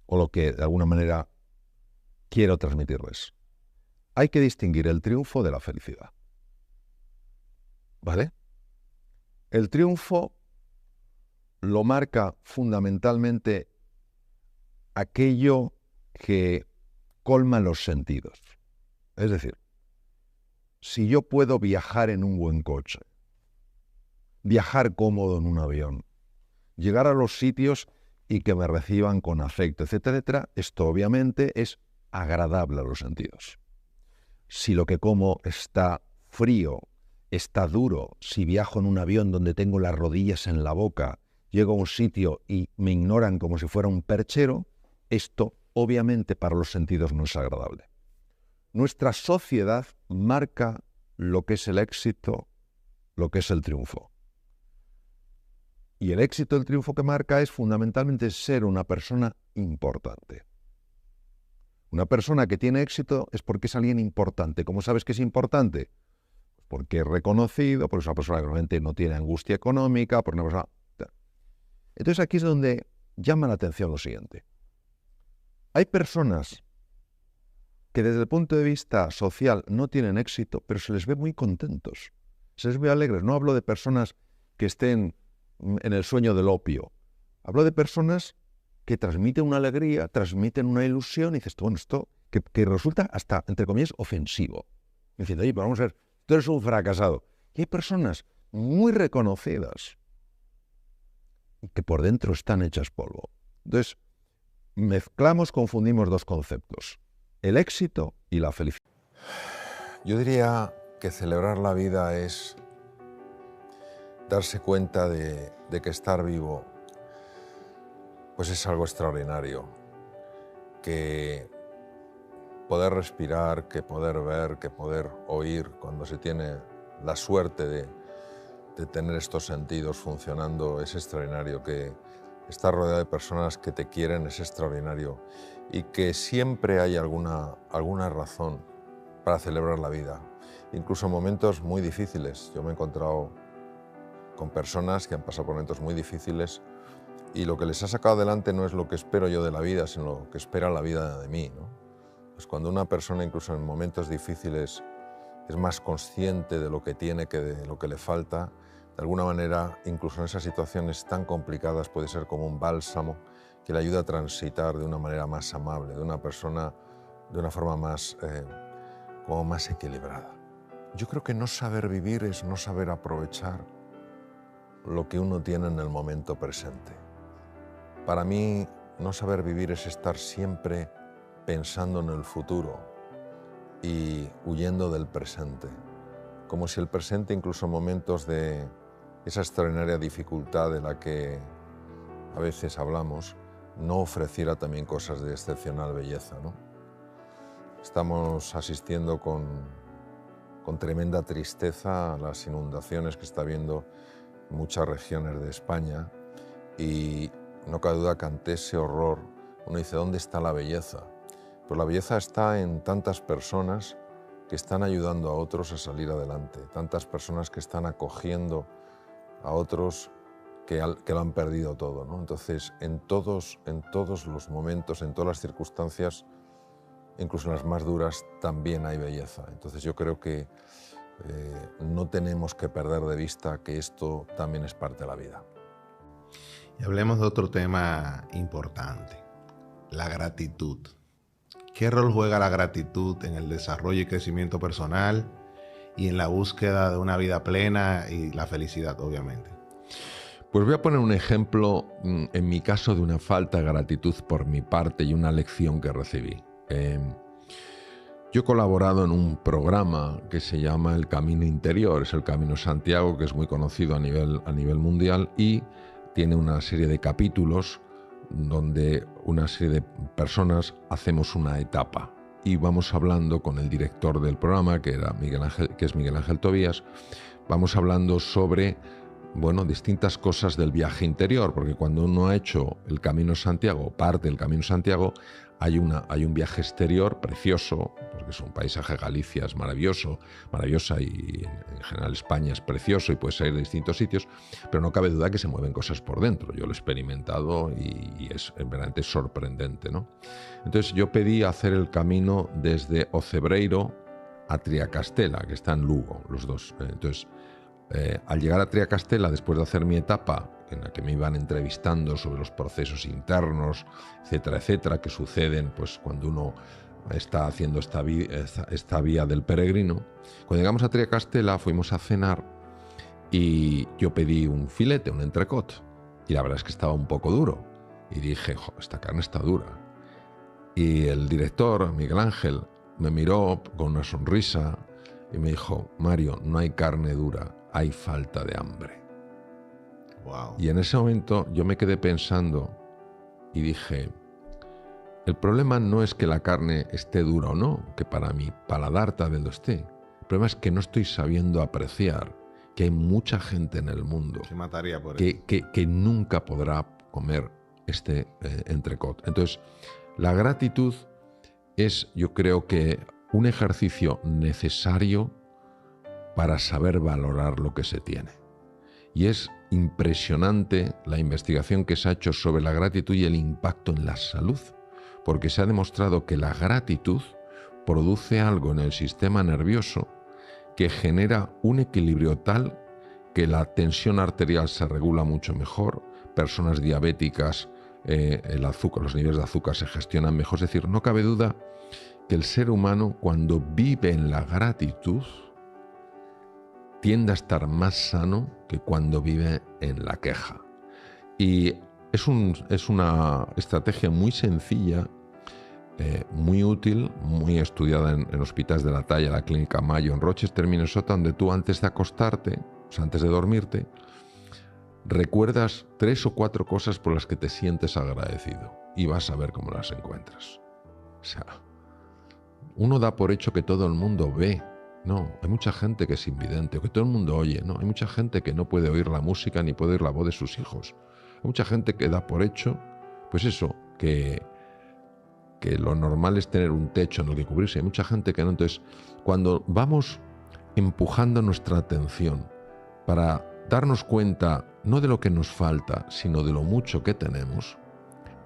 O lo que de alguna manera quiero transmitirles. Hay que distinguir el triunfo de la felicidad. ¿Vale? El triunfo lo marca fundamentalmente aquello que colma los sentidos. Es decir, si yo puedo viajar en un buen coche, viajar cómodo en un avión, llegar a los sitios y que me reciban con afecto, etcétera, etcétera, esto obviamente es agradable a los sentidos. Si lo que como está frío, está duro, si viajo en un avión donde tengo las rodillas en la boca, llego a un sitio y me ignoran como si fuera un perchero, esto obviamente para los sentidos no es agradable. Nuestra sociedad marca lo que es el éxito, lo que es el triunfo. Y el éxito, el triunfo que marca es fundamentalmente ser una persona importante. Una persona que tiene éxito es porque es alguien importante. ¿Cómo sabes que es importante? Porque es reconocido, porque es una persona que realmente no tiene angustia económica, porque una persona... Entonces aquí es donde llama la atención lo siguiente. Hay personas que desde el punto de vista social no tienen éxito, pero se les ve muy contentos, se les ve alegres. No hablo de personas que estén en el sueño del opio. Hablo de personas que transmiten una alegría, transmiten una ilusión, y dices, bueno, esto que resulta hasta, entre comillas, ofensivo. Diciendo, oye, pero vamos a ver, tú eres un fracasado. Y hay personas muy reconocidas y que por dentro están hechas polvo. Entonces, confundimos dos conceptos, el éxito y la felicidad. Yo diría que celebrar la vida es darse cuenta de que estar vivo pues es algo extraordinario, que poder respirar, que poder ver, que poder oír cuando se tiene la suerte de tener estos sentidos funcionando es extraordinario, que estar rodeado de personas que te quieren es extraordinario y que siempre hay alguna razón para celebrar la vida, incluso en momentos muy difíciles. Yo me he encontrado con personas que han pasado por momentos muy difíciles y lo que les ha sacado adelante no es lo que espero yo de la vida, sino lo que espera la vida de mí, ¿no? Pues cuando una persona, incluso en momentos difíciles, es más consciente de lo que tiene que de lo que le falta, de alguna manera, incluso en esas situaciones tan complicadas, puede ser como un bálsamo que le ayuda a transitar de una manera más amable, de una persona de una forma más, como más equilibrada. Yo creo que no saber vivir es no saber aprovechar lo que uno tiene en el momento presente. Para mí, no saber vivir es estar siempre pensando en el futuro y huyendo del presente, como si el presente, incluso en momentos de esa extraordinaria dificultad de la que a veces hablamos, no ofreciera también cosas de excepcional belleza, ¿no? Estamos asistiendo con tremenda tristeza a las inundaciones que está habiendo en muchas regiones de España y no cabe duda que ante ese horror uno dice, ¿dónde está la belleza? Pues la belleza está en tantas personas que están ayudando a otros a salir adelante, tantas personas que están acogiendo a otros que lo han perdido todo, ¿no? Entonces, en todos los momentos, en todas las circunstancias, incluso en las más duras, también hay belleza. Entonces yo creo que no tenemos que perder de vista que esto también es parte de la vida. Y hablemos de otro tema importante, la gratitud. ¿Qué rol juega la gratitud en el desarrollo y crecimiento personal y en la búsqueda de una vida plena y la felicidad, obviamente? Pues voy a poner un ejemplo, en mi caso, de una falta de gratitud por mi parte y una lección que recibí. Yo he colaborado en un programa que se llama El Camino Interior, es el Camino Santiago, que es muy conocido a nivel mundial, y tiene una serie de capítulos donde una serie de personas hacemos una etapa y vamos hablando con el director del programa, que es Miguel Ángel Tobías, vamos hablando sobre distintas cosas del viaje interior, porque cuando uno ha hecho el Camino Santiago, parte del Camino Santiago, hay un viaje exterior precioso, porque es un paisaje, Galicia es maravillosa y en general España es precioso y puedes salir de distintos sitios, pero no cabe duda que se mueven cosas por dentro. Yo lo he experimentado y es verdaderamente sorprendente, ¿no? Entonces yo pedí hacer el camino desde Ocebreiro a Triacastela, que está en Lugo, los dos. Entonces, al llegar a Triacastela, después de hacer mi etapa, en la que me iban entrevistando sobre los procesos internos, etcétera, que suceden pues, cuando uno está haciendo esta vía del peregrino, cuando llegamos a Triacastela fuimos a cenar y yo pedí un filete, un entrecot, y la verdad es que estaba un poco duro. Y dije, esta carne está dura. Y el director, Miguel Ángel, me miró con una sonrisa y me dijo, Mario, no hay carne dura, hay falta de hambre. Wow. Y en ese momento yo me quedé pensando y dije, el problema no es que la carne esté dura o no, que para mi paladar tal vez lo esté. El problema es que no estoy sabiendo apreciar que hay mucha gente en el mundo Se mataría por eso. que nunca podrá comer este entrecot. Entonces, la gratitud es, yo creo que, un ejercicio necesario para saber valorar lo que se tiene. Y es impresionante la investigación que se ha hecho sobre la gratitud y el impacto en la salud, porque se ha demostrado que la gratitud produce algo en el sistema nervioso que genera un equilibrio tal que la tensión arterial se regula mucho mejor, personas diabéticas, los niveles de azúcar se gestionan mejor. Es decir, no cabe duda que el ser humano, cuando vive en la gratitud, tiende a estar más sano que cuando vive en la queja. Y es una estrategia muy sencilla, muy útil, muy estudiada en hospitales de la talla, la Clínica Mayo en Rochester, Minnesota, donde tú antes de acostarte, o sea, antes de dormirte, recuerdas 3 o 4 cosas por las que te sientes agradecido y vas a ver cómo las encuentras. O sea, uno da por hecho que todo el mundo ve. No, hay mucha gente que es invidente, o que todo el mundo oye. No, hay mucha gente que no puede oír la música ni puede oír la voz de sus hijos. Hay mucha gente que da por hecho, pues eso, que lo normal es tener un techo en el que cubrirse. Hay mucha gente que no. Entonces, cuando vamos empujando nuestra atención para darnos cuenta no de lo que nos falta, sino de lo mucho que tenemos,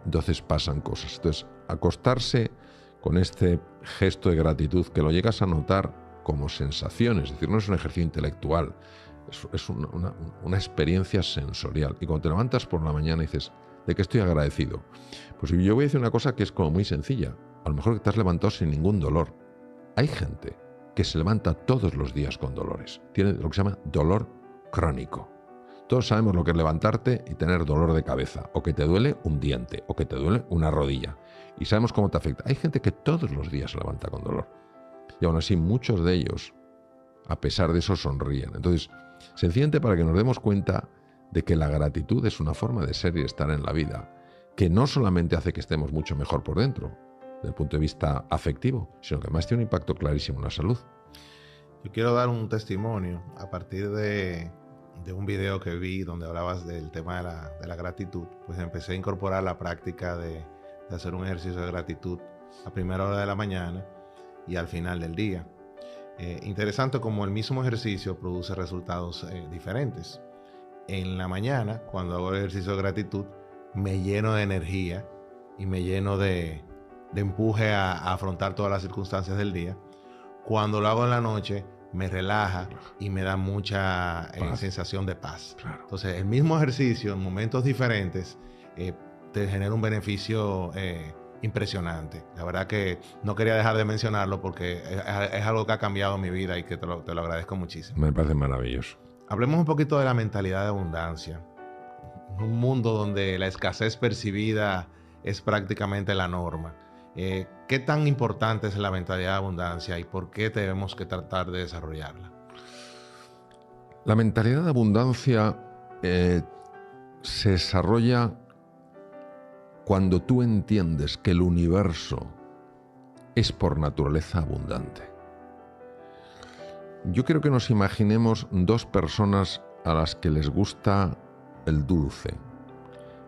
entonces pasan cosas. Entonces, acostarse con este gesto de gratitud, que lo llegas a notar como sensación, es decir, no es un ejercicio intelectual, es una experiencia sensorial. Y cuando te levantas por la mañana y dices, ¿de qué estoy agradecido? Pues yo voy a decir una cosa que es como muy sencilla. A lo mejor que te has levantado sin ningún dolor. Hay gente que se levanta todos los días con dolores. Tiene lo que se llama dolor crónico. Todos sabemos lo que es levantarte y tener dolor de cabeza, o que te duele un diente, o que te duele una rodilla. Y sabemos cómo te afecta. Hay gente que todos los días se levanta con dolor. Y aún así, muchos de ellos, a pesar de eso, sonríen. Entonces, sencillamente para que nos demos cuenta de que la gratitud es una forma de ser y estar en la vida, que no solamente hace que estemos mucho mejor por dentro, desde el punto de vista afectivo, sino que además tiene un impacto clarísimo en la salud. Yo quiero dar un testimonio a partir de un video que vi donde hablabas del tema de la gratitud. Pues empecé a incorporar la práctica de hacer un ejercicio de gratitud a primera hora de la mañana y al final del día. Interesante como el mismo ejercicio produce resultados diferentes. En la mañana, cuando hago el ejercicio de gratitud, me lleno de energía y me lleno de empuje a afrontar todas las circunstancias del día. Cuando lo hago en la noche, me relaja y me da mucha sensación de paz. Claro. Entonces, el mismo ejercicio en momentos diferentes te genera un beneficio impresionante. La verdad que no quería dejar de mencionarlo porque es algo que ha cambiado mi vida y que te lo agradezco muchísimo. Me parece maravilloso. Hablemos un poquito de la mentalidad de abundancia. Un mundo donde la escasez percibida es prácticamente la norma. ¿Qué tan importante es la mentalidad de abundancia y por qué tenemos que tratar de desarrollarla? La mentalidad de abundancia se desarrolla cuando tú entiendes que el universo es por naturaleza abundante. Yo quiero que nos imaginemos dos personas a las que les gusta el dulce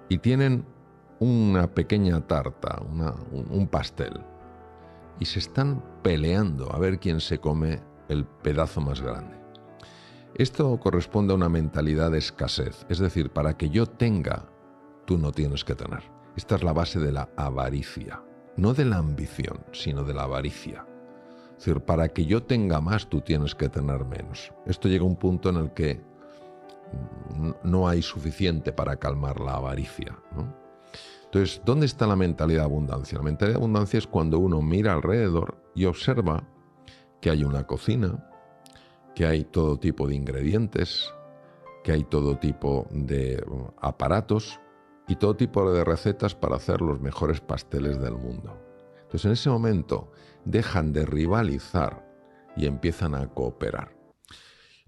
y tienen una pequeña tarta, un pastel, y se están peleando a ver quién se come el pedazo más grande. Esto corresponde a una mentalidad de escasez, es decir, para que yo tenga, tú no tienes que tener. Esta es la base de la avaricia, no de la ambición, sino de la avaricia. Es decir, para que yo tenga más, tú tienes que tener menos. Esto llega a un punto en el que no hay suficiente para calmar la avaricia, ¿no? Entonces, ¿dónde está la mentalidad de abundancia? La mentalidad de abundancia es cuando uno mira alrededor y observa que hay una cocina, que hay todo tipo de ingredientes, que hay todo tipo de aparatos y todo tipo de recetas para hacer los mejores pasteles del mundo. Entonces, en ese momento dejan de rivalizar y empiezan a cooperar.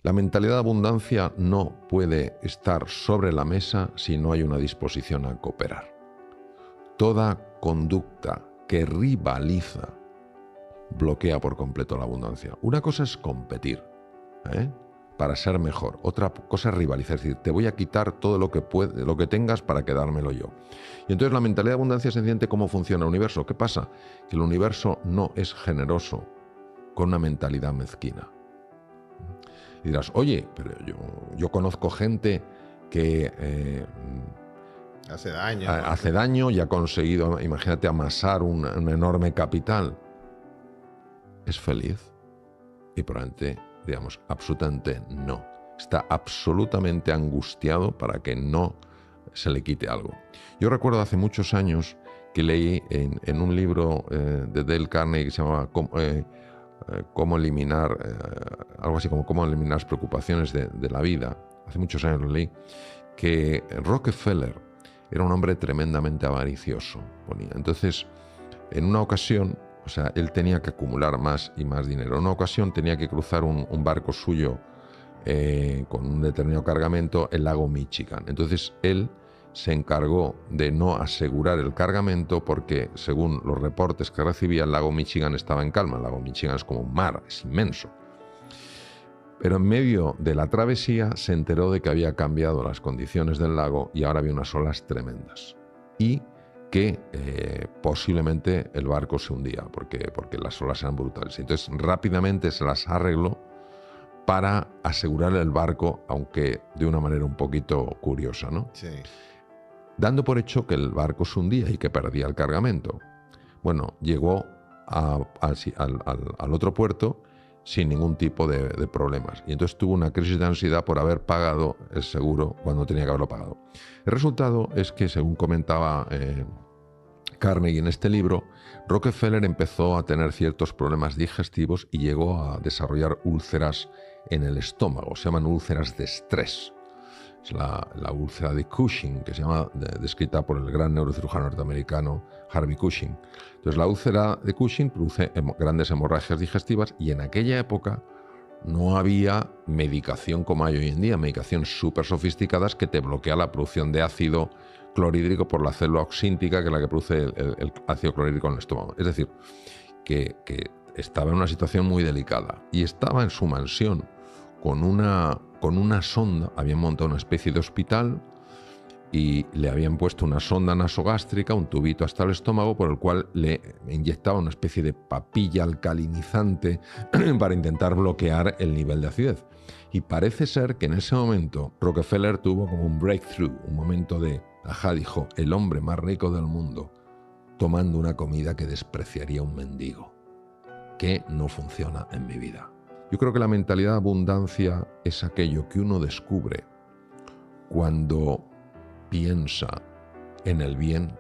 La mentalidad de abundancia no puede estar sobre la mesa si no hay una disposición a cooperar. Toda conducta que rivaliza bloquea por completo la abundancia. Una cosa es competir, para ser mejor. Otra cosa es rivalizar, es decir, te voy a quitar todo lo que tengas para quedármelo yo. Y entonces la mentalidad de abundancia se entiende cómo funciona el universo. ¿Qué pasa? Que el universo no es generoso con una mentalidad mezquina. Y dirás, oye, pero yo conozco gente que hace daño y ha conseguido, imagínate, amasar un enorme capital. ¿Es feliz? Y probablemente, digamos, absolutamente no. Está absolutamente angustiado para que no se le quite algo. Yo recuerdo hace muchos años que leí en un libro de Dale Carnegie que se llamaba Cómo eliminar, algo así como Cómo eliminar las preocupaciones de la vida. Hace muchos años lo leí, que Rockefeller era un hombre tremendamente avaricioso. Entonces, en una ocasión, o sea, él tenía que acumular más y más dinero. En una ocasión tenía que cruzar un barco suyo con un determinado cargamento el lago Michigan. Entonces, él se encargó de no asegurar el cargamento porque, según los reportes que recibía, el lago Michigan estaba en calma. El lago Michigan es como un mar, es inmenso. Pero en medio de la travesía se enteró de que había cambiado las condiciones del lago y ahora había unas olas tremendas. Y que posiblemente el barco se hundía porque las olas eran brutales. Entonces rápidamente se las arregló para asegurar el barco, aunque de una manera un poquito curiosa, ¿no? Sí. Dando por hecho que el barco se hundía y que perdía el cargamento. Bueno, llegó al otro puerto sin ningún tipo de problemas. Y entonces tuvo una crisis de ansiedad por haber pagado el seguro cuando tenía que haberlo pagado. El resultado es que, según comentaba Carnegie en este libro, Rockefeller empezó a tener ciertos problemas digestivos y llegó a desarrollar úlceras en el estómago. Se llaman úlceras de estrés. Es la úlcera de Cushing, que se llama, descrita por el gran neurocirujano norteamericano Harvey Cushing. Entonces, la úlcera de Cushing produce grandes hemorragias digestivas y en aquella época no había medicación como hay hoy en día, medicaciones súper sofisticadas que te bloquea la producción de ácido clorhídrico por la célula oxíntica, que es la que produce el ácido clorhídrico en el estómago. Es decir, que estaba en una situación muy delicada y estaba en su mansión con una sonda. Habían montado una especie de hospital y le habían puesto una sonda nasogástrica, un tubito hasta el estómago, por el cual le inyectaba una especie de papilla alcalinizante para intentar bloquear el nivel de acidez. Y parece ser que en ese momento Rockefeller tuvo como un breakthrough, un momento de, dijo, el hombre más rico del mundo tomando una comida que despreciaría un mendigo, que no funciona en mi vida. Yo creo que la mentalidad de abundancia es aquello que uno descubre cuando piensa en el bien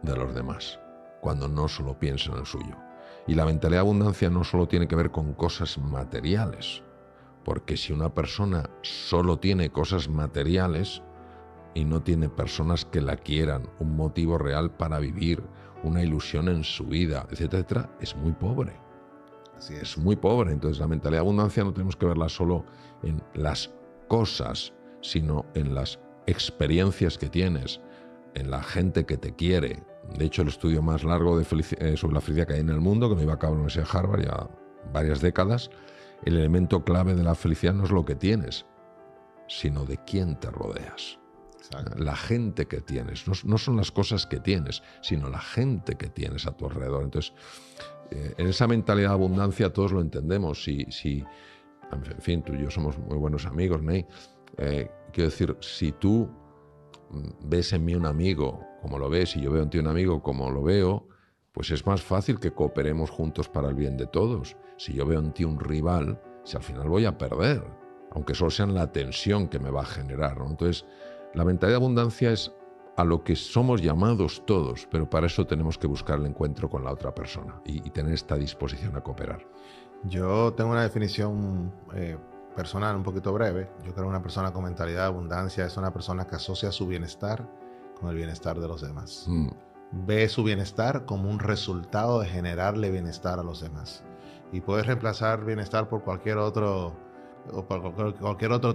de los demás, cuando no solo piensa en el suyo. Y la mentalidad de abundancia no solo tiene que ver con cosas materiales, porque si una persona solo tiene cosas materiales y no tiene personas que la quieran, un motivo real para vivir, una ilusión en su vida, etcétera, etcétera, es muy pobre. Así Es muy pobre. Entonces la mentalidad de abundancia no tenemos que verla solo en las cosas, sino en las experiencias que tienes, en la gente que te quiere. De hecho, el estudio más largo sobre la felicidad que hay en el mundo, que lo iba a cabo en la Universidad de Harvard ya varias décadas, el elemento clave de la felicidad no es lo que tienes, sino de quién te rodeas. Exacto. La gente que tienes. No son las cosas que tienes, sino la gente que tienes a tu alrededor. Entonces, en esa mentalidad de abundancia todos lo entendemos. En fin, tú y yo somos muy buenos amigos, Ney. Quiero decir, si tú ves en mí un amigo como lo ves y yo veo en ti un amigo como lo veo, pues es más fácil que cooperemos juntos para el bien de todos. Si yo veo en ti un rival, si al final voy a perder, aunque solo sea en la tensión que me va a generar, ¿no? Entonces, la mentalidad de abundancia es a lo que somos llamados todos, pero para eso tenemos que buscar el encuentro con la otra persona y tener esta disposición a cooperar. Yo tengo una definición personal un poquito breve. Yo creo que una persona con mentalidad de abundancia es una persona que asocia su bienestar con el bienestar de los demás. Ve su bienestar como un resultado de generarle bienestar a los demás. Y puedes reemplazar bienestar por cualquier otro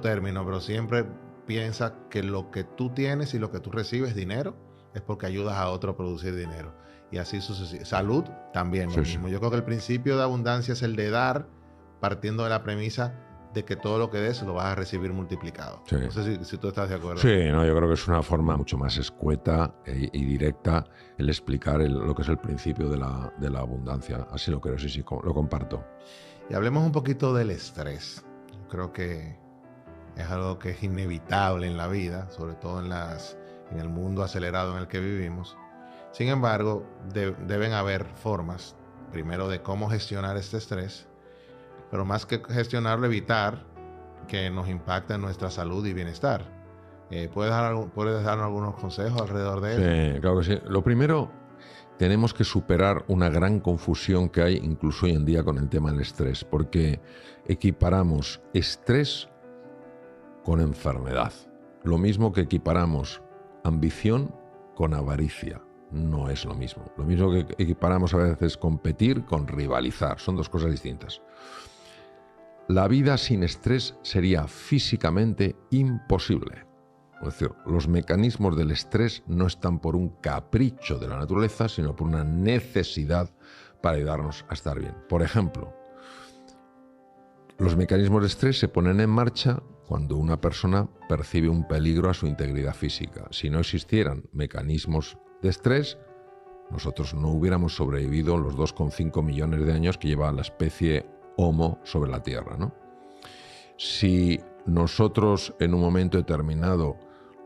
término, pero siempre piensa que lo que tú tienes y lo que tú recibes dinero es porque ayudas a otro a producir dinero. Y así sucesivamente. Salud también lo mismo. Yo creo que el principio de abundancia es el de dar, partiendo de la premisa de que todo lo que des lo vas a recibir multiplicado. Sí. No sé si tú estás de acuerdo. Sí, no, yo creo que es una forma mucho más escueta y directa el explicar lo que es el principio de la abundancia. Así lo creo, sí, lo comparto. Y hablemos un poquito del estrés. Yo creo que es algo que es inevitable en la vida, sobre todo en el mundo acelerado en el que vivimos. Sin embargo, deben haber formas, primero, de cómo gestionar este estrés, pero más que gestionarlo, evitar que nos impacte en nuestra salud y bienestar. ¿Puedes darnos algunos consejos alrededor de eso? Sí, claro que sí. Lo primero, tenemos que superar una gran confusión que hay incluso hoy en día con el tema del estrés, porque equiparamos estrés con enfermedad. Lo mismo que equiparamos ambición con avaricia. No es lo mismo. Lo mismo que equiparamos a veces competir con rivalizar. Son dos cosas distintas. La vida sin estrés sería físicamente imposible. Es decir, los mecanismos del estrés no están por un capricho de la naturaleza, sino por una necesidad para ayudarnos a estar bien. Por ejemplo, los mecanismos de estrés se ponen en marcha cuando una persona percibe un peligro a su integridad física. Si no existieran mecanismos de estrés, nosotros no hubiéramos sobrevivido los 2,5 millones de años que lleva la especie Homo sobre la Tierra, ¿no? Si nosotros en un momento determinado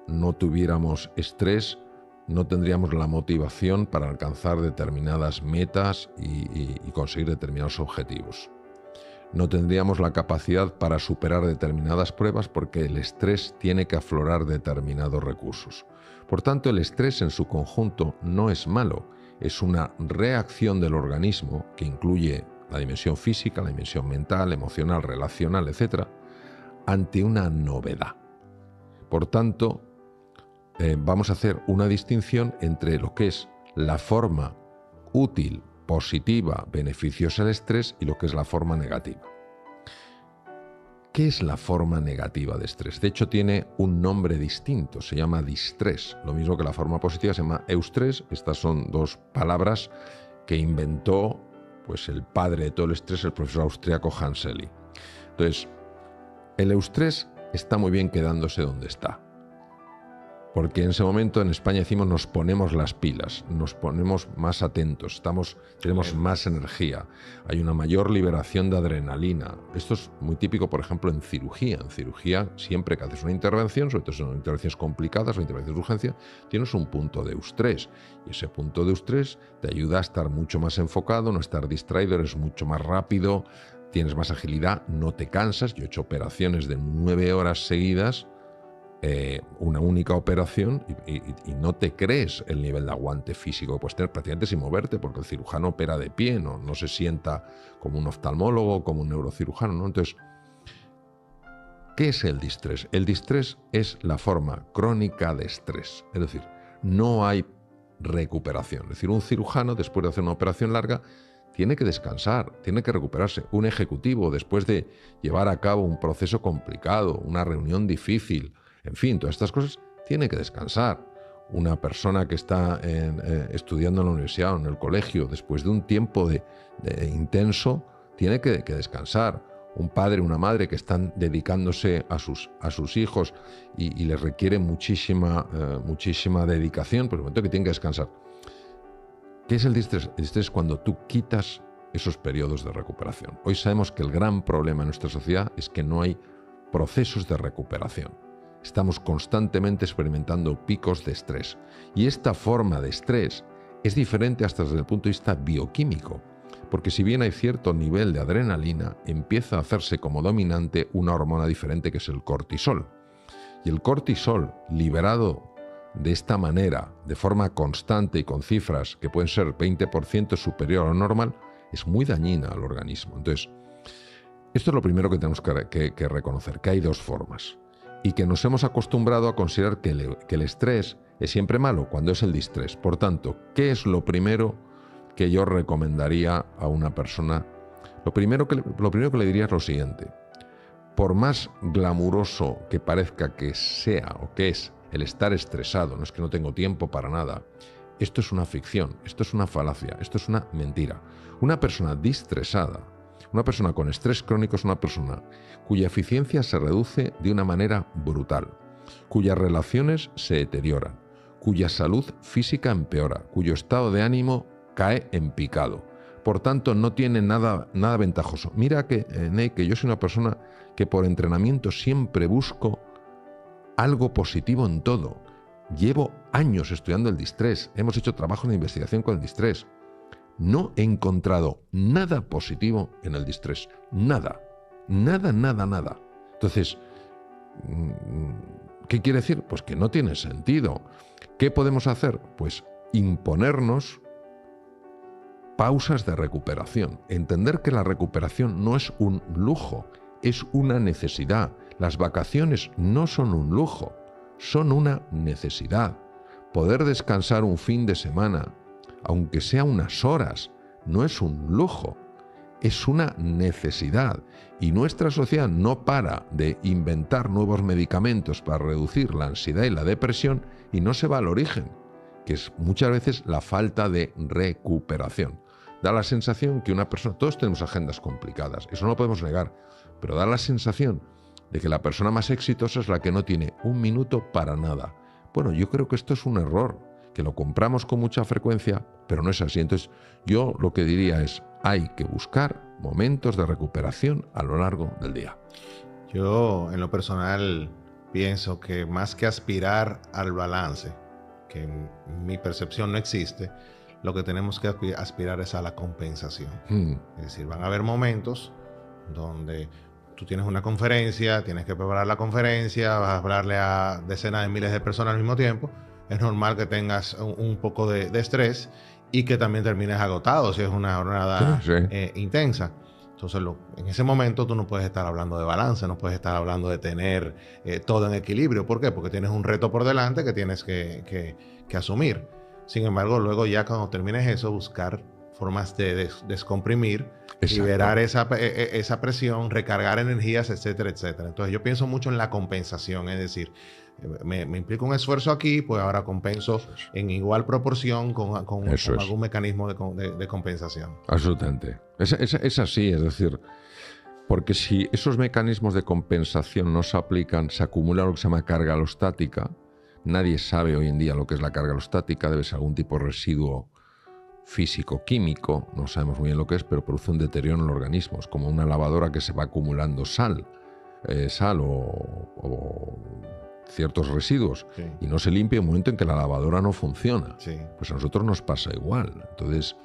no tuviéramos estrés, no tendríamos la motivación para alcanzar determinadas metas y conseguir determinados objetivos. No tendríamos la capacidad para superar determinadas pruebas porque el estrés tiene que aflorar determinados recursos. Por tanto, el estrés en su conjunto no es malo, es una reacción del organismo que incluye la dimensión física, la dimensión mental, emocional, relacional, etc., ante una novedad. Por tanto, vamos a hacer una distinción entre lo que es la forma útil, positiva, beneficiosa del estrés y lo que es la forma negativa. ¿Qué es la forma negativa de estrés? De hecho, tiene un nombre distinto, se llama distrés. Lo mismo que la forma positiva se llama eustrés. Estas son dos palabras que inventó el padre de todo el estrés, el profesor austriaco Hans Selye. Entonces, el eustrés está muy bien quedándose donde está. Porque en ese momento en España decimos nos ponemos las pilas, nos ponemos más atentos, tenemos más energía, hay una mayor liberación de adrenalina. Esto es muy típico, por ejemplo, en cirugía. En cirugía, siempre que haces una intervención, sobre todo si son intervenciones complicadas o intervenciones de urgencia, tienes un punto de eustrés. Y ese punto de eustrés te ayuda a estar mucho más enfocado, no estar distraído, eres mucho más rápido, tienes más agilidad, no te cansas. Yo he hecho operaciones de 9 horas seguidas, una única operación, y no te crees el nivel de aguante físico que puedes tener prácticamente sin moverte, porque el cirujano opera de pie, no se sienta como un oftalmólogo, como un neurocirujano, ¿no? Entonces, ¿qué es el distrés? El distrés es la forma crónica de estrés, es decir, no hay recuperación. Es decir, un cirujano, después de hacer una operación larga, tiene que descansar, tiene que recuperarse. Un ejecutivo, después de llevar a cabo un proceso complicado, una reunión difícil, en fin, todas estas cosas, tiene que descansar. Una persona que está estudiando en la universidad o en el colegio, después de un tiempo de intenso, tiene que descansar. Un padre, una madre que están dedicándose a sus hijos y les requiere muchísima dedicación, por el momento que tienen que descansar. ¿Qué es el distrés? El distrés es cuando tú quitas esos periodos de recuperación. Hoy sabemos que el gran problema en nuestra sociedad es que no hay procesos de recuperación. Estamos constantemente experimentando picos de estrés. Y esta forma de estrés es diferente hasta desde el punto de vista bioquímico, porque si bien hay cierto nivel de adrenalina, empieza a hacerse como dominante una hormona diferente que es el cortisol. Y el cortisol, liberado de esta manera, de forma constante y con cifras que pueden ser 20% superior a lo normal, es muy dañina al organismo. Entonces, esto es lo primero que tenemos que reconocer, que hay dos formas. Y que nos hemos acostumbrado a considerar que el estrés es siempre malo cuando es el distrés. Por tanto, ¿qué es lo primero que yo recomendaría a una persona? Lo primero que le diría es lo siguiente. Por más glamuroso que parezca que sea o que es el estar estresado, no es que no tengo tiempo para nada, esto es una ficción, esto es una falacia, esto es una mentira. Una persona distresada, una persona con estrés crónico es una persona cuya eficiencia se reduce de una manera brutal, cuyas relaciones se deterioran, cuya salud física empeora, cuyo estado de ánimo cae en picado. Por tanto, no tiene nada ventajoso. Mira que, Ney, que yo soy una persona que por entrenamiento siempre busco algo positivo en todo. Llevo años estudiando el distrés, hemos hecho trabajos de investigación con el distrés. No he encontrado nada positivo en el distrés. Nada. Entonces, ¿qué quiere decir? Pues que no tiene sentido. ¿Qué podemos hacer? Pues imponernos pausas de recuperación. Entender que la recuperación no es un lujo, es una necesidad. Las vacaciones no son un lujo, son una necesidad. Poder descansar un fin de semana, aunque sea unas horas, no es un lujo, es una necesidad. Y nuestra sociedad no para de inventar nuevos medicamentos para reducir la ansiedad y la depresión y no se va al origen, que es muchas veces la falta de recuperación. Da la sensación que una persona, todos tenemos agendas complicadas, eso no lo podemos negar, pero da la sensación de que la persona más exitosa es la que no tiene un minuto para nada. Bueno, yo creo que esto es un error, que lo compramos con mucha frecuencia, pero no es así. Entonces, yo lo que diría es, hay que buscar momentos de recuperación a lo largo del día. Yo, en lo personal, pienso que más que aspirar al balance, que en mi percepción no existe, lo que tenemos que aspirar es a la compensación. Es decir, van a haber momentos donde tú tienes una conferencia, tienes que preparar la conferencia, vas a hablarle a decenas de miles de personas al mismo tiempo. Es normal que tengas un poco de estrés y que también termines agotado si es una jornada intensa. Entonces, en ese momento tú no puedes estar hablando de balance, no puedes estar hablando de tener todo en equilibrio. ¿Por qué? Porque tienes un reto por delante que tienes que asumir. Sin embargo, luego ya cuando termines eso, buscar formas de descomprimir, liberar esa presión, recargar energías, etcétera, etcétera. Entonces yo pienso mucho en la compensación, es decir, me implica un esfuerzo aquí, pues ahora compenso en igual proporción con algún mecanismo de compensación. Absolutamente. Es así, es decir, porque si esos mecanismos de compensación no se aplican, se acumula lo que se llama carga alostática, Nadie sabe hoy en día lo que es la carga alostática, debe ser algún tipo de residuo físico-químico, no sabemos muy bien lo que es, pero produce un deterioro en el organismo. Es como una lavadora que se va acumulando sal o ciertos residuos, Sí. y no se limpia en un momento en que la lavadora no funciona. Sí. Pues a nosotros nos pasa igual. Entonces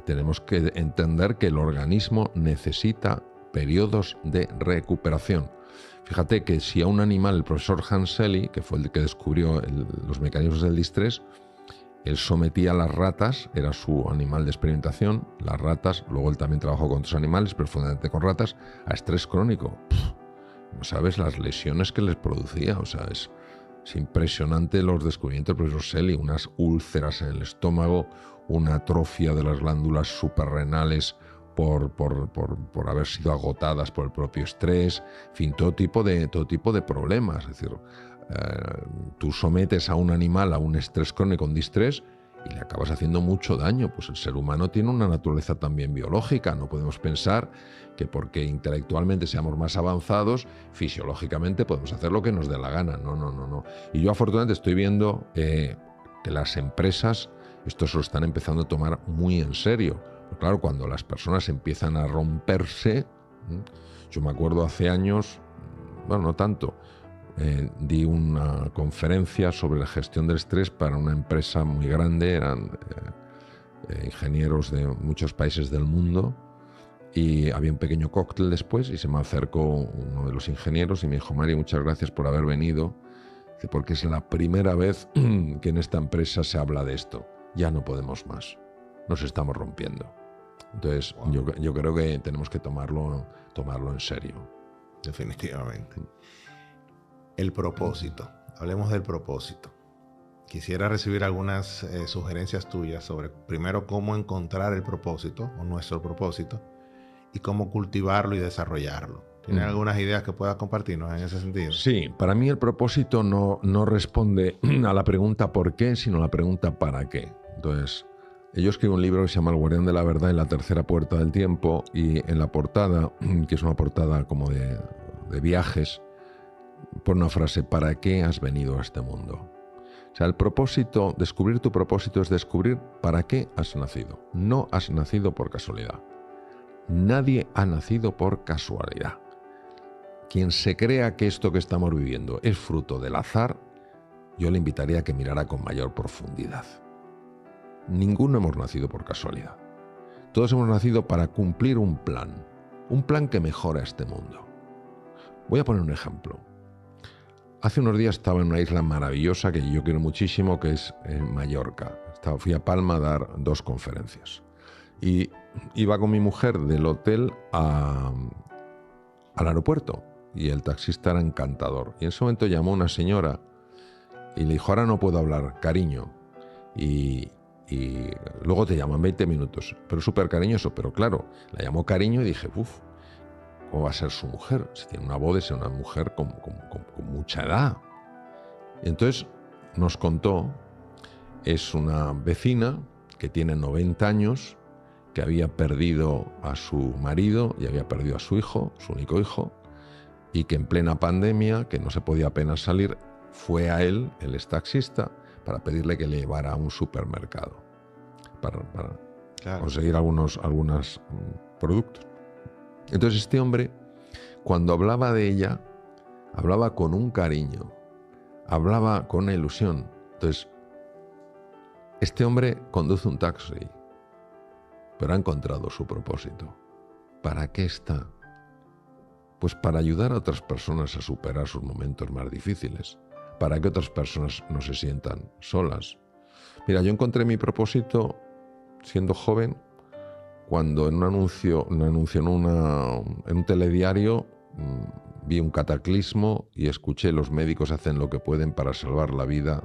tenemos que entender que el organismo necesita periodos de recuperación. Fíjate que si a un animal, el profesor Hans Selye, que fue el que descubrió los mecanismos del distrés, él sometía a las ratas, era su animal de experimentación, las ratas, luego él también trabajó con otros animales, pero fundamentalmente con ratas, a estrés crónico. No sabes las lesiones que les producía, o sea, es impresionante los descubrimientos del profesor Selye, unas úlceras en el estómago, una atrofia de las glándulas suprarrenales por haber sido agotadas por el propio estrés, en fin, todo tipo de problemas. Es decir, tú sometes a un animal a un estrés crónico, un distrés, y le acabas haciendo mucho daño. Pues el ser humano tiene una naturaleza también biológica. No podemos pensar que porque intelectualmente seamos más avanzados, fisiológicamente podemos hacer lo que nos dé la gana. No. Y yo afortunadamente estoy viendo que las empresas esto se lo están empezando a tomar muy en serio. Pero claro, cuando las personas empiezan a romperse, yo me acuerdo hace años, bueno, no tanto, di una conferencia sobre la gestión del estrés para una empresa muy grande, eran ingenieros de muchos países del mundo, y había un pequeño cóctel después y se me acercó uno de los ingenieros y me dijo: Mario, muchas gracias por haber venido, porque es la primera vez que en esta empresa se habla de esto. Ya no podemos más, nos estamos rompiendo. Entonces, wow, yo creo que tenemos que tomarlo en serio. Definitivamente. El propósito. Hablemos del propósito. Quisiera recibir algunas sugerencias tuyas sobre, primero, cómo encontrar el propósito o nuestro propósito y cómo cultivarlo y desarrollarlo. ¿Tienes algunas ideas que puedas compartirnos en ese sentido? Sí, para mí el propósito no responde a la pregunta ¿por qué?, sino a la pregunta ¿para qué? Entonces, yo escribo un libro que se llama El Guardián de la Verdad y la Tercera Puerta del Tiempo, y en la portada, que es una portada como de viajes, pone una frase: ¿para qué has venido a este mundo? O sea, el propósito, descubrir tu propósito es descubrir para qué has nacido. No has nacido por casualidad. Nadie ha nacido por casualidad. Quien se crea que esto que estamos viviendo es fruto del azar, yo le invitaría a que mirara con mayor profundidad. Ninguno hemos nacido por casualidad. Todos hemos nacido para cumplir un plan que mejora este mundo. Voy a poner un ejemplo. Hace unos días estaba en una isla maravillosa que yo quiero muchísimo, que es en Mallorca. Fui a Palma a dar 2 conferencias. Y iba con mi mujer del hotel al aeropuerto, y el taxista era encantador. Y en ese momento llamó una señora y le dijo: ahora no puedo hablar, cariño. Y luego te llaman 20 minutos. Pero súper cariñoso. Pero claro, la llamó cariño y dije: uff, ¿cómo va a ser su mujer? Si tiene una voz de ser una mujer con mucha edad. Y entonces nos contó, es una vecina que tiene 90 años, que había perdido a su marido y había perdido a su hijo, su único hijo, y que en plena pandemia, que no se podía apenas salir, fue a él, él es taxista, para pedirle que le llevara a un supermercado para claro, conseguir algunos productos. Entonces este hombre, cuando hablaba de ella, hablaba con un cariño, hablaba con una ilusión. Entonces, este hombre conduce un taxi, pero ha encontrado su propósito. ¿Para qué está? Pues para ayudar a otras personas a superar sus momentos más difíciles, para que otras personas no se sientan solas. Mira, yo encontré mi propósito siendo joven, cuando en un anuncio en un telediario vi un cataclismo y escuché: los médicos hacen lo que pueden para salvar la vida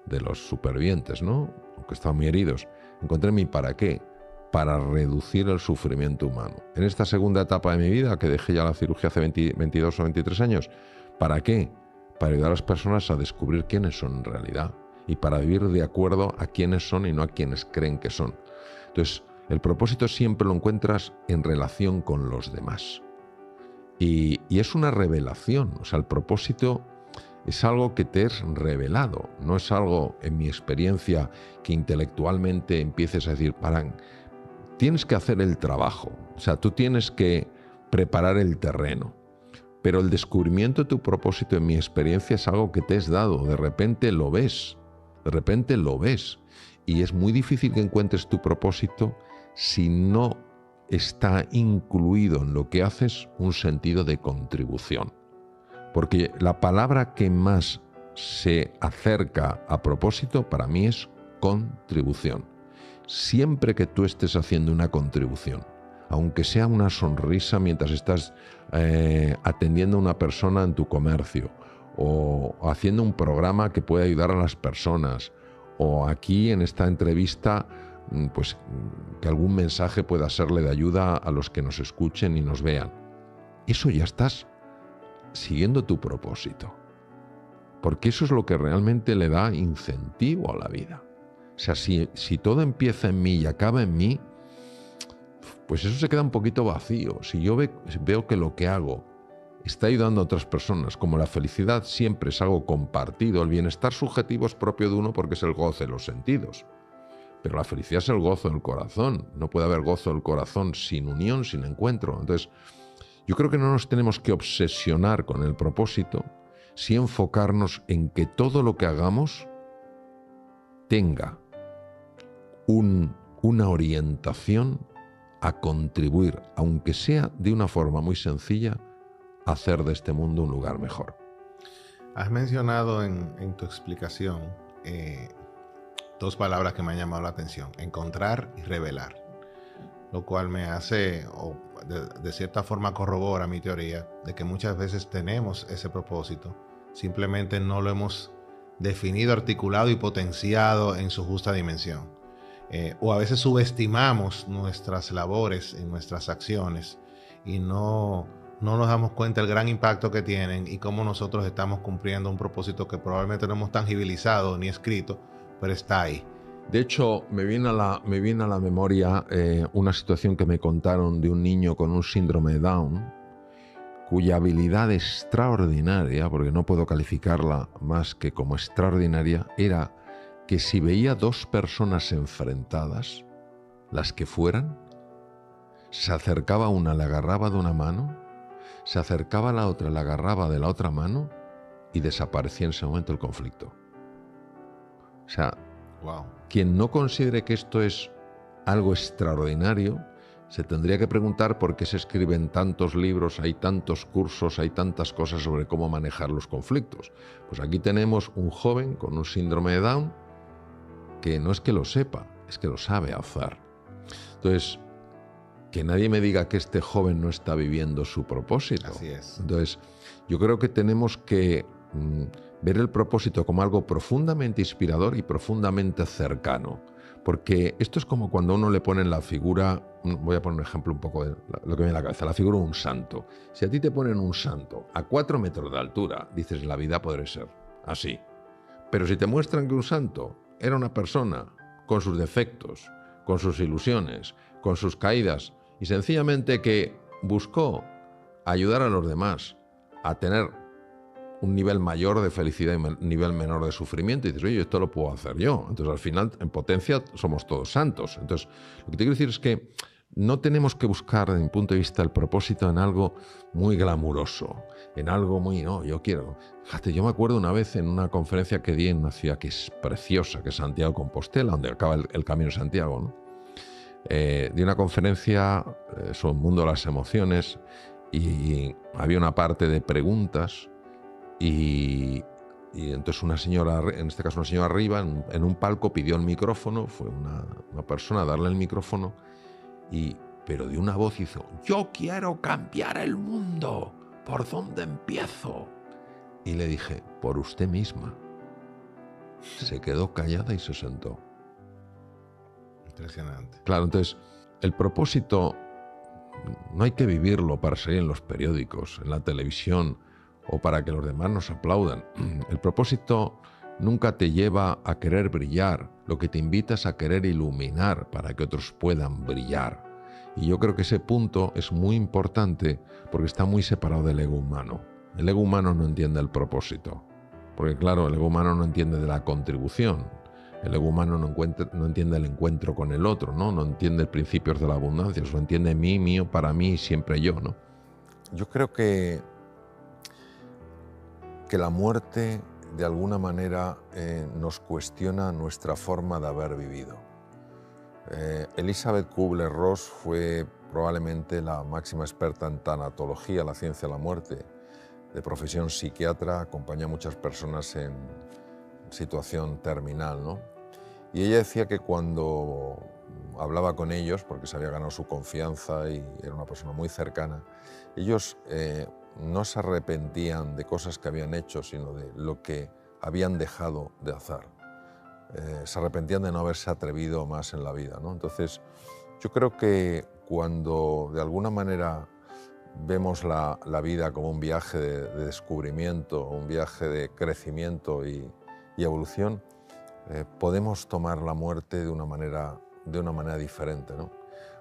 de los supervivientes, ¿no? Aunque estaban muy heridos. Encontré mi para qué: para reducir el sufrimiento humano. En esta segunda etapa de mi vida, que dejé ya la cirugía hace 22 o 23 años, ¿para qué? Para ayudar a las personas a descubrir quiénes son en realidad y para vivir de acuerdo a quiénes son y no a quienes creen que son. Entonces, el propósito siempre lo encuentras en relación con los demás. Y es una revelación. O sea, el propósito es algo que te es revelado, no es algo, en mi experiencia, que intelectualmente empieces a decir, tienes que hacer el trabajo, o sea, tú tienes que preparar el terreno, pero el descubrimiento de tu propósito, en mi experiencia, es algo que te es dado, de repente lo ves, y es muy difícil que encuentres tu propósito si no está incluido en lo que haces un sentido de contribución. Porque la palabra que más se acerca a propósito para mí es contribución. Siempre que tú estés haciendo una contribución, aunque sea una sonrisa mientras estás atendiendo a una persona en tu comercio, o haciendo un programa que puede ayudar a las personas, o aquí en esta entrevista, pues que algún mensaje pueda serle de ayuda a los que nos escuchen y nos vean. Eso ya estás siguiendo tu propósito, porque eso es lo que realmente le da incentivo a la vida. O sea, si todo empieza en mí y acaba en mí, pues eso se queda un poquito vacío. Si yo veo que lo que hago está ayudando a otras personas, como la felicidad siempre es algo compartido, el bienestar subjetivo es propio de uno porque es el goce de los sentidos, pero la felicidad es el gozo del corazón. No puede haber gozo del corazón sin unión, sin encuentro. Entonces, yo creo que no nos tenemos que obsesionar con el propósito, sí enfocarnos en que todo lo que hagamos tenga una orientación a contribuir, aunque sea de una forma muy sencilla, a hacer de este mundo un lugar mejor. Has mencionado en tu explicación dos palabras que me han llamado la atención: encontrar y revelar, lo cual me hace, o de cierta forma corrobora mi teoría de que muchas veces tenemos ese propósito, simplemente no lo hemos definido, articulado y potenciado en su justa dimensión. O a veces subestimamos nuestras labores y nuestras acciones y no nos damos cuenta del gran impacto que tienen y cómo nosotros estamos cumpliendo un propósito que probablemente no hemos tangibilizado ni escrito, pero está ahí. De hecho, me viene a la memoria una situación que me contaron de un niño con un síndrome de Down, cuya habilidad extraordinaria, porque no puedo calificarla más que como extraordinaria, era que si veía dos personas enfrentadas, las que fueran, se acercaba a una, le agarraba de una mano, se acercaba a la otra, le agarraba de la otra mano y desaparecía en ese momento el conflicto. O sea, wow. Quien no considere que esto es algo extraordinario, se tendría que preguntar por qué se escriben tantos libros, hay tantos cursos, hay tantas cosas sobre cómo manejar los conflictos. Pues aquí tenemos un joven con un síndrome de Down que no es que lo sepa, es que lo sabe hacer. Entonces, que nadie me diga que este joven no está viviendo su propósito. Así es. Entonces, yo creo que tenemos que ver el propósito como algo profundamente inspirador y profundamente cercano. Porque esto es como cuando uno le ponen la figura, voy a poner un ejemplo un poco de lo que me viene a la cabeza, la figura de un santo. Si a ti te ponen un santo a 4 metros de altura, dices, en la vida podré ser así. Pero si te muestran que un santo era una persona con sus defectos, con sus ilusiones, con sus caídas, y sencillamente que buscó ayudar a los demás a tener un nivel mayor de felicidad y un nivel menor de sufrimiento, y dices, oye, esto lo puedo hacer yo. Entonces, al final, en potencia, somos todos santos. Entonces, lo que te quiero decir es que no tenemos que buscar, desde mi punto de vista, el propósito en algo muy glamuroso, en algo muy, no, yo quiero. Fíjate, yo me acuerdo una vez en una conferencia que di en una ciudad que es preciosa, que es Santiago de Compostela, donde acaba el Camino de Santiago, ¿no? Di una conferencia sobre el mundo de las emociones y había una parte de preguntas. Y entonces una señora, en este caso una señora arriba, en un palco pidió el micrófono, fue una persona a darle el micrófono, pero de una voz hizo, yo quiero cambiar el mundo, ¿por dónde empiezo? Y le dije, por usted misma. Se quedó callada y se sentó. Impresionante. Claro, entonces el propósito no hay que vivirlo para salir en los periódicos, en la televisión, o para que los demás nos aplaudan. El propósito nunca te lleva a querer brillar, lo que te invita es a querer iluminar para que otros puedan brillar. Y yo creo que ese punto es muy importante porque está muy separado del ego humano. El ego humano no entiende el propósito. Porque claro, el ego humano no entiende de la contribución. El ego humano no entiende el encuentro con el otro, ¿no? No entiende principios de la abundancia, solo entiende mí, mío, para mí, siempre yo, ¿no? Yo creo que la muerte de alguna manera nos cuestiona nuestra forma de haber vivido. Elizabeth Kubler-Ross fue probablemente la máxima experta en tanatología, la ciencia de la muerte, de profesión psiquiatra, acompañó a muchas personas en situación terminal, ¿no? Y ella decía que cuando hablaba con ellos, porque se había ganado su confianza y era una persona muy cercana, ellos no se arrepentían de cosas que habían hecho, sino de lo que habían dejado de hacer. Se arrepentían de no haberse atrevido más en la vida, ¿no? Entonces, yo creo que cuando de alguna manera vemos la vida como un viaje de descubrimiento, un viaje de crecimiento y evolución, podemos tomar la muerte de una manera diferente, ¿no?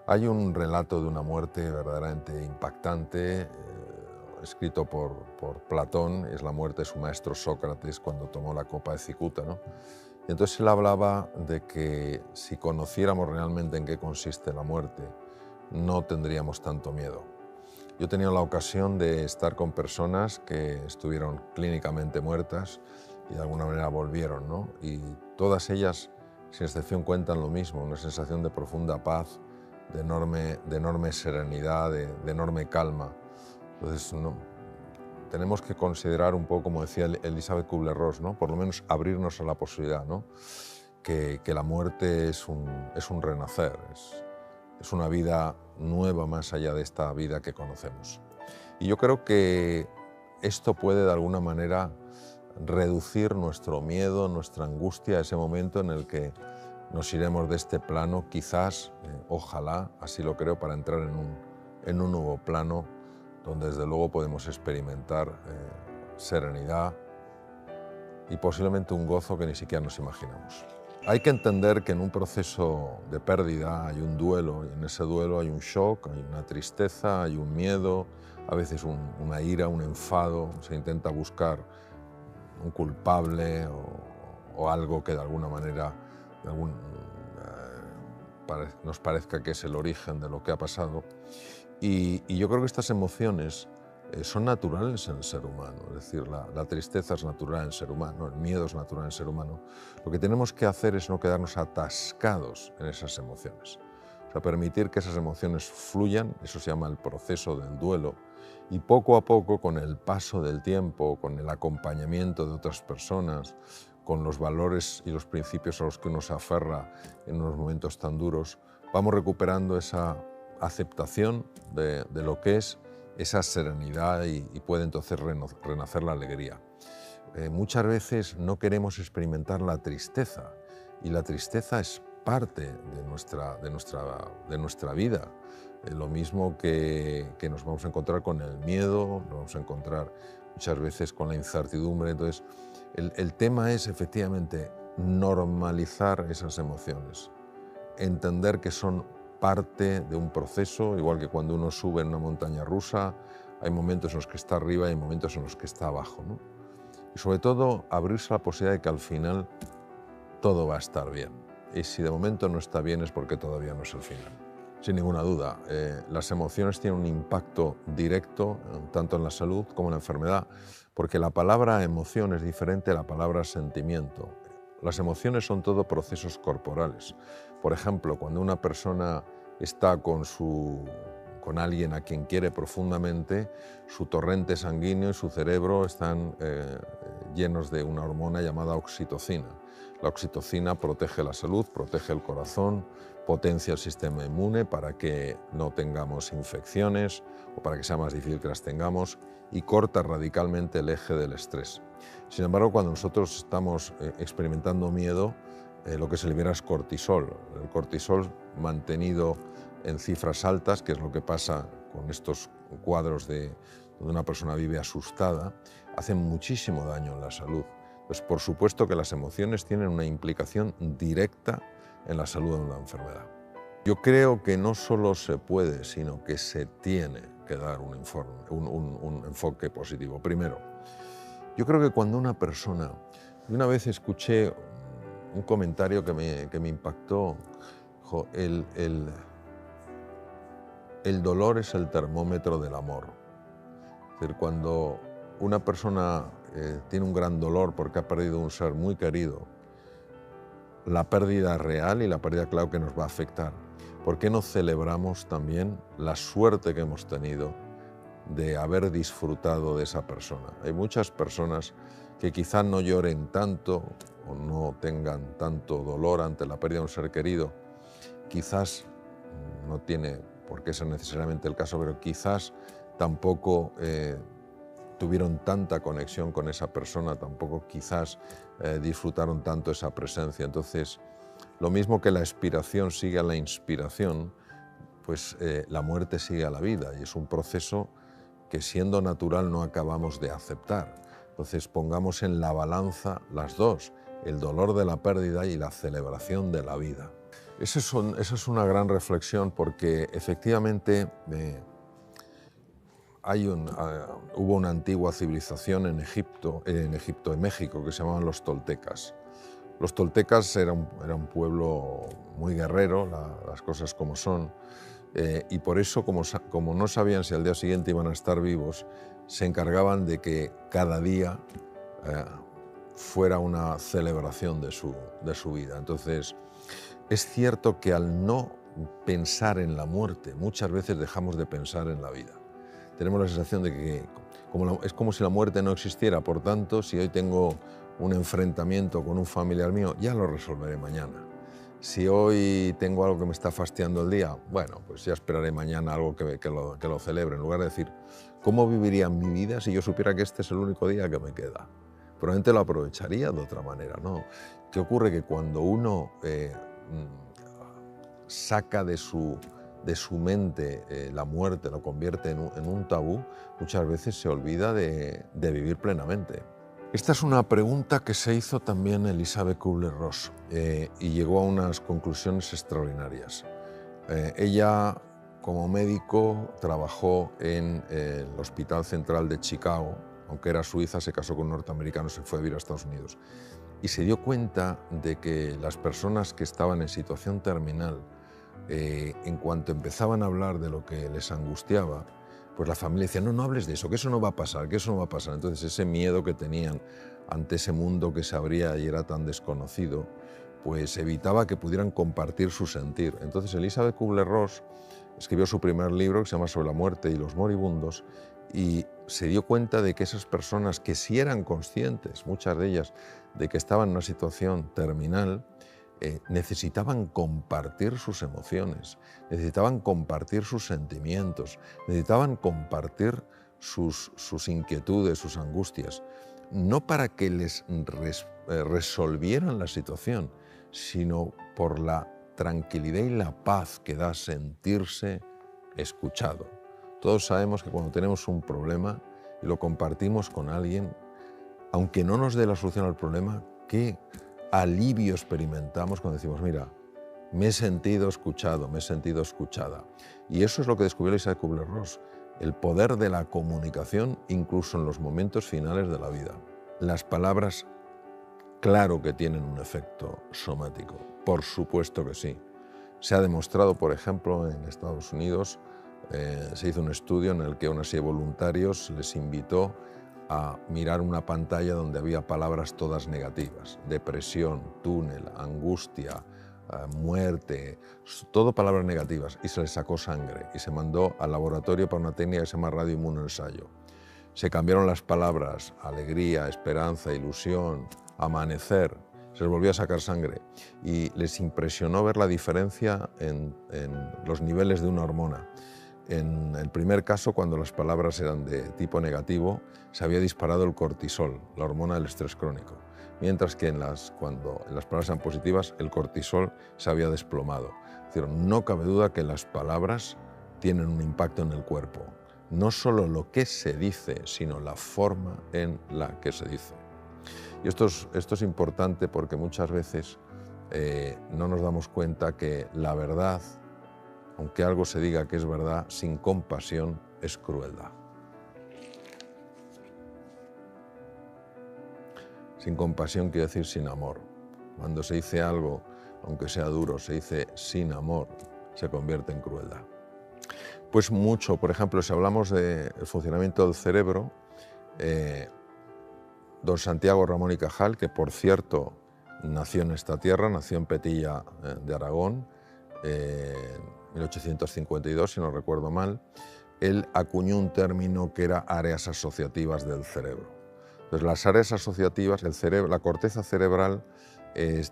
Hay un relato de una muerte verdaderamente impactante, escrito por Platón, es la muerte de su maestro Sócrates cuando tomó la copa de cicuta, ¿no? Y entonces él hablaba de que si conociéramos realmente en qué consiste la muerte, no tendríamos tanto miedo. Yo he tenido la ocasión de estar con personas que estuvieron clínicamente muertas y de alguna manera volvieron, ¿no? Y todas ellas, sin excepción, cuentan lo mismo, una sensación de profunda paz, de enorme serenidad, de enorme calma. Entonces, ¿no? Tenemos que considerar un poco, como decía Elizabeth Kubler-Ross, ¿no? Por lo menos abrirnos a la posibilidad, ¿no? Que la muerte es un renacer, es una vida nueva más allá de esta vida que conocemos. Y yo creo que esto puede de alguna manera reducir nuestro miedo, nuestra angustia, ese momento en el que nos iremos de este plano, quizás, ojalá, así lo creo, para entrar en un nuevo plano donde desde luego podemos experimentar serenidad y posiblemente un gozo que ni siquiera nos imaginamos. Hay que entender que en un proceso de pérdida hay un duelo, y en ese duelo hay un shock, hay una tristeza, hay un miedo, a veces una ira, un enfado, se intenta buscar un culpable o algo que de alguna manera nos parezca que es el origen de lo que ha pasado. Y yo creo que estas emociones son naturales en el ser humano, es decir, la tristeza es natural en el ser humano, el miedo es natural en el ser humano. Lo que tenemos que hacer es no quedarnos atascados en esas emociones, o sea, permitir que esas emociones fluyan, eso se llama el proceso del duelo, y poco a poco, con el paso del tiempo, con el acompañamiento de otras personas, con los valores y los principios a los que uno se aferra en unos momentos tan duros, vamos recuperando esa aceptación de lo que es, esa serenidad y puede entonces renacer la alegría. Muchas veces no queremos experimentar la tristeza y la tristeza es parte de nuestra vida. Lo mismo que nos vamos a encontrar con el miedo, nos vamos a encontrar muchas veces con la incertidumbre. Entonces, el tema es efectivamente normalizar esas emociones, entender que son parte de un proceso, igual que cuando uno sube en una montaña rusa, hay momentos en los que está arriba y hay momentos en los que está abajo, ¿no? Y sobre todo, abrirse a la posibilidad de que al final todo va a estar bien. Y si de momento no está bien es porque todavía no es el final. Sin ninguna duda, las emociones tienen un impacto directo, tanto en la salud como en la enfermedad, porque la palabra emoción es diferente a la palabra sentimiento. Las emociones son todo procesos corporales. Por ejemplo, cuando una persona está con alguien a quien quiere profundamente, su torrente sanguíneo y su cerebro están llenos de una hormona llamada oxitocina. La oxitocina protege la salud, protege el corazón, potencia el sistema inmune para que no tengamos infecciones o para que sea más difícil que las tengamos y corta radicalmente el eje del estrés. Sin embargo, cuando nosotros estamos experimentando miedo, lo que se libera es cortisol. El cortisol mantenido en cifras altas, que es lo que pasa con estos cuadros donde una persona vive asustada, hace muchísimo daño en la salud. Pues por supuesto que las emociones tienen una implicación directa en la salud de una enfermedad. Yo creo que no solo se puede, sino que se tiene que dar un enfoque positivo. Primero, Yo creo que cuando una persona... Una vez escuché un comentario que me impactó. El dolor es el termómetro del amor. Es decir, cuando una persona tiene un gran dolor porque ha perdido un ser muy querido, la pérdida real y la pérdida, claro, que nos va a afectar. ¿Por qué no celebramos también la suerte que hemos tenido de haber disfrutado de esa persona? Hay muchas personas que quizás no lloren tanto o no tengan tanto dolor ante la pérdida de un ser querido. Quizás no tiene por qué ser necesariamente el caso, pero quizás tampoco tuvieron tanta conexión con esa persona, tampoco quizás disfrutaron tanto esa presencia. Entonces, lo mismo que la expiración sigue a la inspiración, pues la muerte sigue a la vida, y es un proceso que, siendo natural, no acabamos de aceptar. Entonces, pongamos en la balanza las dos, el dolor de la pérdida y la celebración de la vida. Esa es una gran reflexión, porque efectivamente hubo una antigua civilización en México, que se llamaban los toltecas. Los toltecas era un pueblo muy guerrero, las cosas como son, y por eso, como no sabían si al día siguiente iban a estar vivos, se encargaban de que cada día fuera una celebración de su vida. Entonces, es cierto que al no pensar en la muerte, muchas veces dejamos de pensar en la vida. Tenemos la sensación de que es como si la muerte no existiera. Por tanto, si hoy tengo un enfrentamiento con un familiar mío, ya lo resolveré mañana. Si hoy tengo algo que me está fastidiando el día, bueno, pues ya esperaré mañana algo que lo celebre, en lugar de decir, ¿cómo viviría mi vida si yo supiera que este es el único día que me queda? Probablemente lo aprovecharía de otra manera, ¿no? ¿Qué ocurre? Que cuando uno saca de su mente la muerte, lo convierte en un tabú, muchas veces se olvida de vivir plenamente. Esta es una pregunta que se hizo también Elisabeth Kübler-Ross y llegó a unas conclusiones extraordinarias. Ella, como médico, trabajó en el Hospital Central de Chicago. Aunque era suiza, se casó con un norteamericano, se fue a vivir a Estados Unidos. Y se dio cuenta de que las personas que estaban en situación terminal, en cuanto empezaban a hablar de lo que les angustiaba, pues la familia decía, no hables de eso, que eso no va a pasar, que eso no va a pasar. Entonces ese miedo que tenían ante ese mundo que se abría y era tan desconocido, pues evitaba que pudieran compartir su sentir. Entonces Elisabeth Kübler-Ross escribió su primer libro, que se llama Sobre la muerte y los moribundos, y se dio cuenta de que esas personas que sí eran conscientes, muchas de ellas, de que estaban en una situación terminal, necesitaban compartir sus emociones, necesitaban compartir sus sentimientos, necesitaban compartir sus inquietudes, sus angustias, no para que les resolvieran la situación, sino por la tranquilidad y la paz que da sentirse escuchado. Todos sabemos que cuando tenemos un problema y lo compartimos con alguien, aunque no nos dé la solución al problema, qué alivio experimentamos cuando decimos, mira, me he sentido escuchado, me he sentido escuchada. Y eso es lo que descubrió Elisabeth Kübler-Ross, el poder de la comunicación incluso en los momentos finales de la vida. Las palabras, claro que tienen un efecto somático, por supuesto que sí. Se ha demostrado, por ejemplo, en Estados Unidos, se hizo un estudio en el que una serie de voluntarios les invitó a mirar una pantalla donde había palabras todas negativas, depresión, túnel, angustia, muerte, todo palabras negativas, y se les sacó sangre y se mandó al laboratorio para una técnica que se llama radioinmunoensayo. Se cambiaron las palabras alegría, esperanza, ilusión, amanecer, se les volvió a sacar sangre y les impresionó ver la diferencia en los niveles de una hormona. En el primer caso, cuando las palabras eran de tipo negativo, se había disparado el cortisol, la hormona del estrés crónico, mientras que cuando las palabras eran positivas, el cortisol se había desplomado. Es decir, no cabe duda que las palabras tienen un impacto en el cuerpo, no solo lo que se dice, sino la forma en la que se dice. Y esto es importante porque muchas veces no nos damos cuenta que la verdad, aunque algo se diga que es verdad, sin compasión es crueldad. Sin compasión quiere decir sin amor. Cuando se dice algo, aunque sea duro, se dice sin amor, se convierte en crueldad. Pues mucho, por ejemplo, si hablamos del funcionamiento del cerebro, don Santiago Ramón y Cajal, que por cierto nació en esta tierra, nació en Petilla de Aragón, en 1852, si no recuerdo mal, él acuñó un término que era áreas asociativas del cerebro. Entonces, las áreas asociativas, el cerebro, la corteza cerebral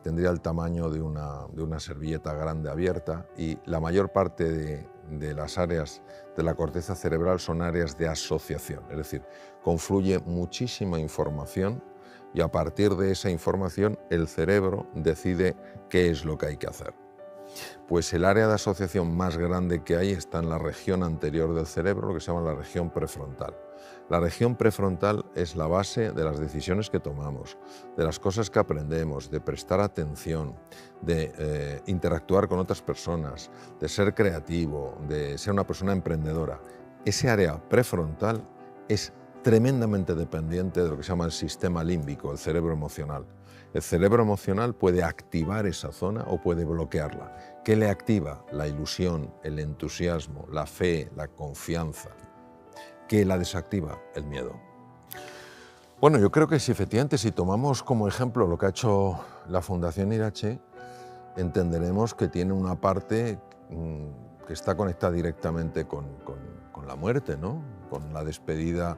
tendría el tamaño de una servilleta grande abierta, y la mayor parte de las áreas de la corteza cerebral son áreas de asociación, es decir, confluye muchísima información y a partir de esa información el cerebro decide qué es lo que hay que hacer. Pues el área de asociación más grande que hay está en la región anterior del cerebro, lo que se llama la región prefrontal. La región prefrontal es la base de las decisiones que tomamos, de las cosas que aprendemos, de prestar atención, de interactuar con otras personas, de ser creativo, de ser una persona emprendedora. Ese área prefrontal es tremendamente dependiente de lo que se llama el sistema límbico, el cerebro emocional. El cerebro emocional puede activar esa zona o puede bloquearla. ¿Qué le activa? La ilusión, el entusiasmo, la fe, la confianza. ¿Qué la desactiva? El miedo. Bueno, yo creo que efectivamente si tomamos como ejemplo lo que ha hecho la Fundación Irache, entenderemos que tiene una parte que está conectada directamente con la muerte, ¿no? Con la despedida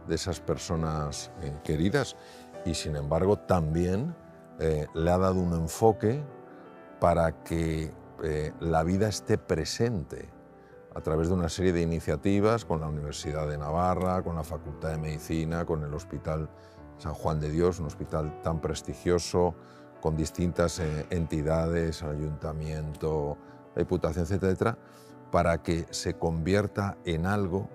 de esas personas queridas, y sin embargo también le ha dado un enfoque para que la vida esté presente a través de una serie de iniciativas con la Universidad de Navarra, con la Facultad de Medicina, con el Hospital San Juan de Dios, un hospital tan prestigioso, con distintas entidades, ayuntamiento, diputación, etcétera, para que se convierta en algo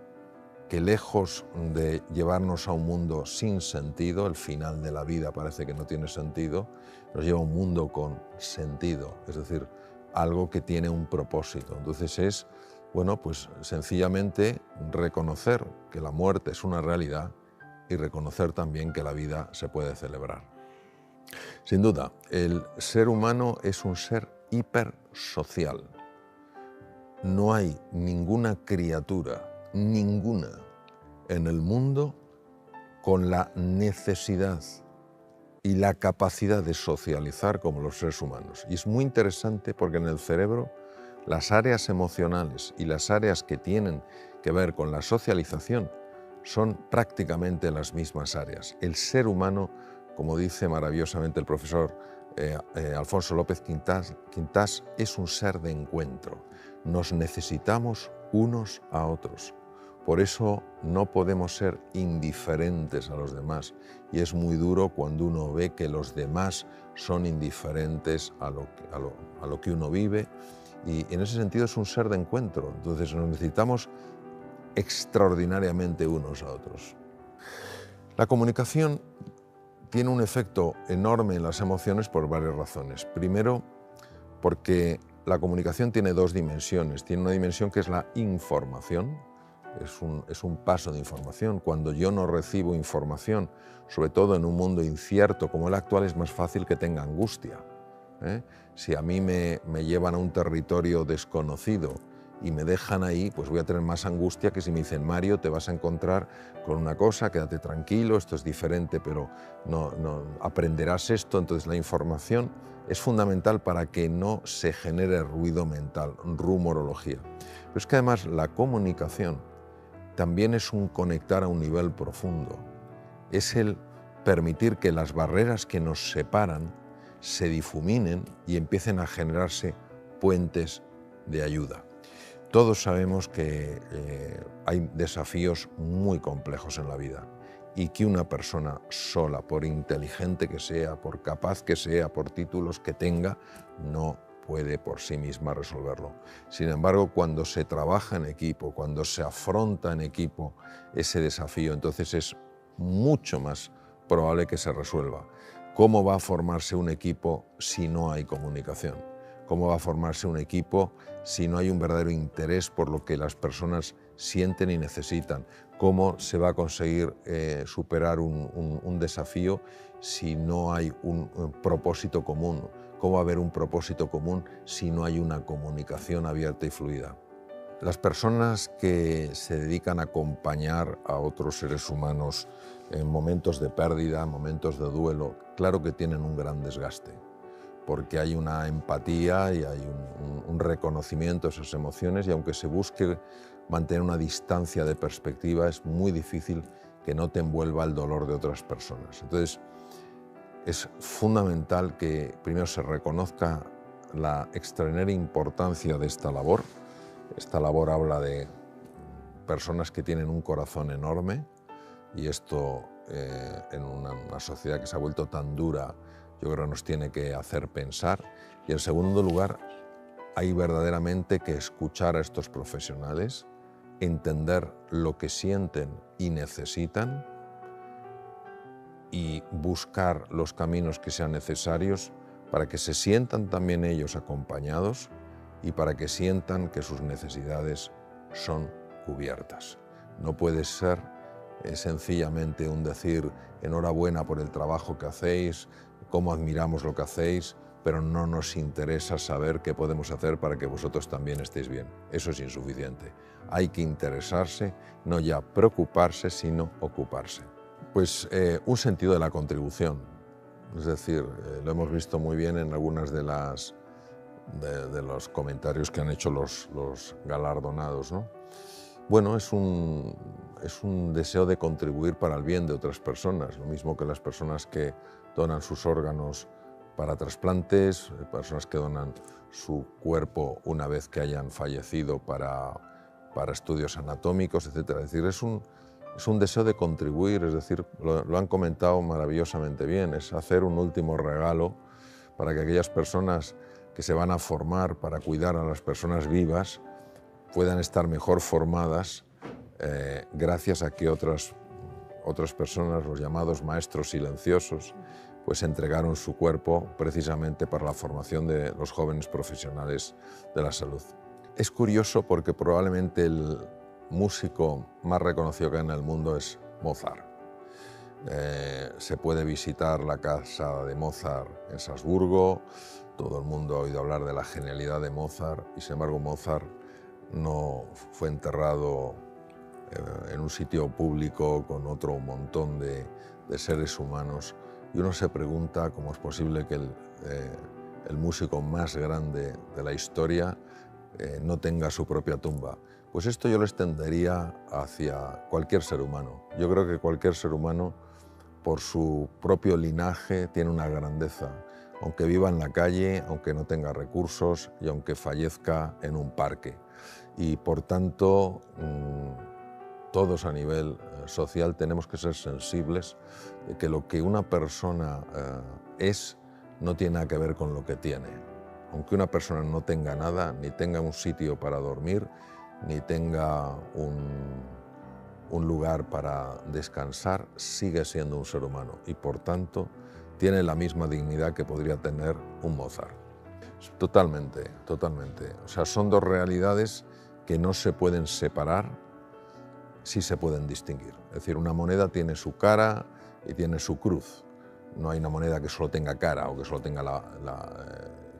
que, lejos de llevarnos a un mundo sin sentido, el final de la vida parece que no tiene sentido, nos lleva a un mundo con sentido, es decir, algo que tiene un propósito. Entonces es, bueno, pues sencillamente reconocer que la muerte es una realidad y reconocer también que la vida se puede celebrar. Sin duda, el ser humano es un ser hipersocial. No hay ninguna criatura, ninguna, en el mundo con la necesidad y la capacidad de socializar como los seres humanos. Y es muy interesante porque en el cerebro las áreas emocionales y las áreas que tienen que ver con la socialización son prácticamente las mismas áreas. El ser humano, como dice maravillosamente el profesor Alfonso López Quintás, es un ser de encuentro. Nos necesitamos unos a otros. Por eso no podemos ser indiferentes a los demás, y es muy duro cuando uno ve que los demás son indiferentes a lo que uno vive, y en ese sentido es un ser de encuentro. Entonces nos necesitamos extraordinariamente unos a otros. La comunicación tiene un efecto enorme en las emociones por varias razones. Primero, porque la comunicación tiene dos dimensiones. Tiene una dimensión que es la información, es un paso de información. Cuando yo no recibo información, sobre todo en un mundo incierto como el actual, es más fácil que tenga angustia. Si a mí me llevan a un territorio desconocido y me dejan ahí, pues voy a tener más angustia que si me dicen: Mario, te vas a encontrar con una cosa, quédate tranquilo, esto es diferente, pero no aprenderás esto. Entonces la información es fundamental para que no se genere ruido mental, rumorología. Pero es que además la comunicación también es un conectar a un nivel profundo. Es el permitir que las barreras que nos separan se difuminen y empiecen a generarse puentes de ayuda. Todos sabemos que hay desafíos muy complejos en la vida y que una persona sola, por inteligente que sea, por capaz que sea, por títulos que tenga, no puede por sí misma resolverlo. Sin embargo, cuando se trabaja en equipo, cuando se afronta en equipo ese desafío, entonces es mucho más probable que se resuelva. ¿Cómo va a formarse un equipo si no hay comunicación? ¿Cómo va a formarse un equipo si no hay un verdadero interés por lo que las personas sienten y necesitan. ¿Cómo se va a conseguir superar un desafío si no hay un propósito común? ¿Cómo va a haber un propósito común si no hay una comunicación abierta y fluida? Las personas que se dedican a acompañar a otros seres humanos en momentos de pérdida, momentos de duelo, claro que tienen un gran desgaste, porque hay una empatía y hay un reconocimiento de esas emociones, y aunque se busque mantener una distancia de perspectiva, es muy difícil que no te envuelva el dolor de otras personas. Entonces, es fundamental que primero se reconozca la extraordinaria importancia de esta labor. Esta labor habla de personas que tienen un corazón enorme, y esto en una sociedad que se ha vuelto tan dura, yo creo que nos tiene que hacer pensar. Y en segundo lugar, hay verdaderamente que escuchar a estos profesionales, entender lo que sienten y necesitan y buscar los caminos que sean necesarios para que se sientan también ellos acompañados y para que sientan que sus necesidades son cubiertas. No puede ser sencillamente un decir enhorabuena por el trabajo que hacéis, cómo admiramos lo que hacéis, pero no nos interesa saber qué podemos hacer para que vosotros también estéis bien. Eso es insuficiente. Hay que interesarse, no ya preocuparse, sino ocuparse. Pues un sentido de la contribución. Es decir, lo hemos visto muy bien en algunas de los comentarios que han hecho los galardonados, ¿no? Bueno, es un deseo de contribuir para el bien de otras personas, lo mismo que las personas que donan sus órganos para trasplantes, personas que donan su cuerpo una vez que hayan fallecido para estudios anatómicos, etc. Es decir, es un deseo de contribuir, es decir, lo han comentado maravillosamente bien, es hacer un último regalo para que aquellas personas que se van a formar para cuidar a las personas vivas puedan estar mejor formadas gracias a que otras personas, los llamados maestros silenciosos, pues entregaron su cuerpo precisamente para la formación de los jóvenes profesionales de la salud. Es curioso porque probablemente el músico más reconocido que hay en el mundo es Mozart. Se puede visitar la casa de Mozart en Salzburgo, todo el mundo ha oído hablar de la genialidad de Mozart, y sin embargo Mozart no fue enterrado en un sitio público con otro montón de seres humanos, y uno se pregunta cómo es posible que el músico más grande de la historia no tenga su propia tumba. Pues esto yo lo extendería hacia cualquier ser humano. Yo creo que cualquier ser humano, por su propio linaje, tiene una grandeza, aunque viva en la calle, aunque no tenga recursos y aunque fallezca en un parque. Y por tanto, todos a nivel social tenemos que ser sensibles de que lo que una persona es no tiene nada que ver con lo que tiene. Aunque una persona no tenga nada, ni tenga un sitio para dormir, ni tenga un lugar para descansar, sigue siendo un ser humano y por tanto tiene la misma dignidad que podría tener un Mozart. Totalmente, totalmente. O sea, son dos realidades que no se pueden separar, sí se pueden distinguir. Es decir, una moneda tiene su cara y tiene su cruz. No hay una moneda que solo tenga cara o que solo tenga la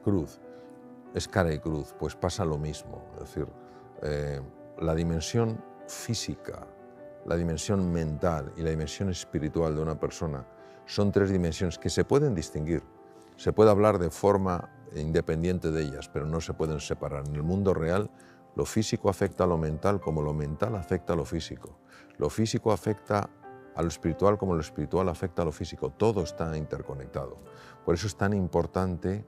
cruz. Es cara y cruz, pues pasa lo mismo. Es decir, la dimensión física, la dimensión mental y la dimensión espiritual de una persona son tres dimensiones que se pueden distinguir. Se puede hablar de forma independiente de ellas, pero no se pueden separar. En el mundo real, lo físico afecta a lo mental como lo mental afecta a lo físico. Lo físico afecta a lo espiritual como lo espiritual afecta a lo físico. Todo está interconectado. Por eso es tan importante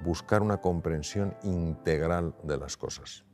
buscar una comprensión integral de las cosas.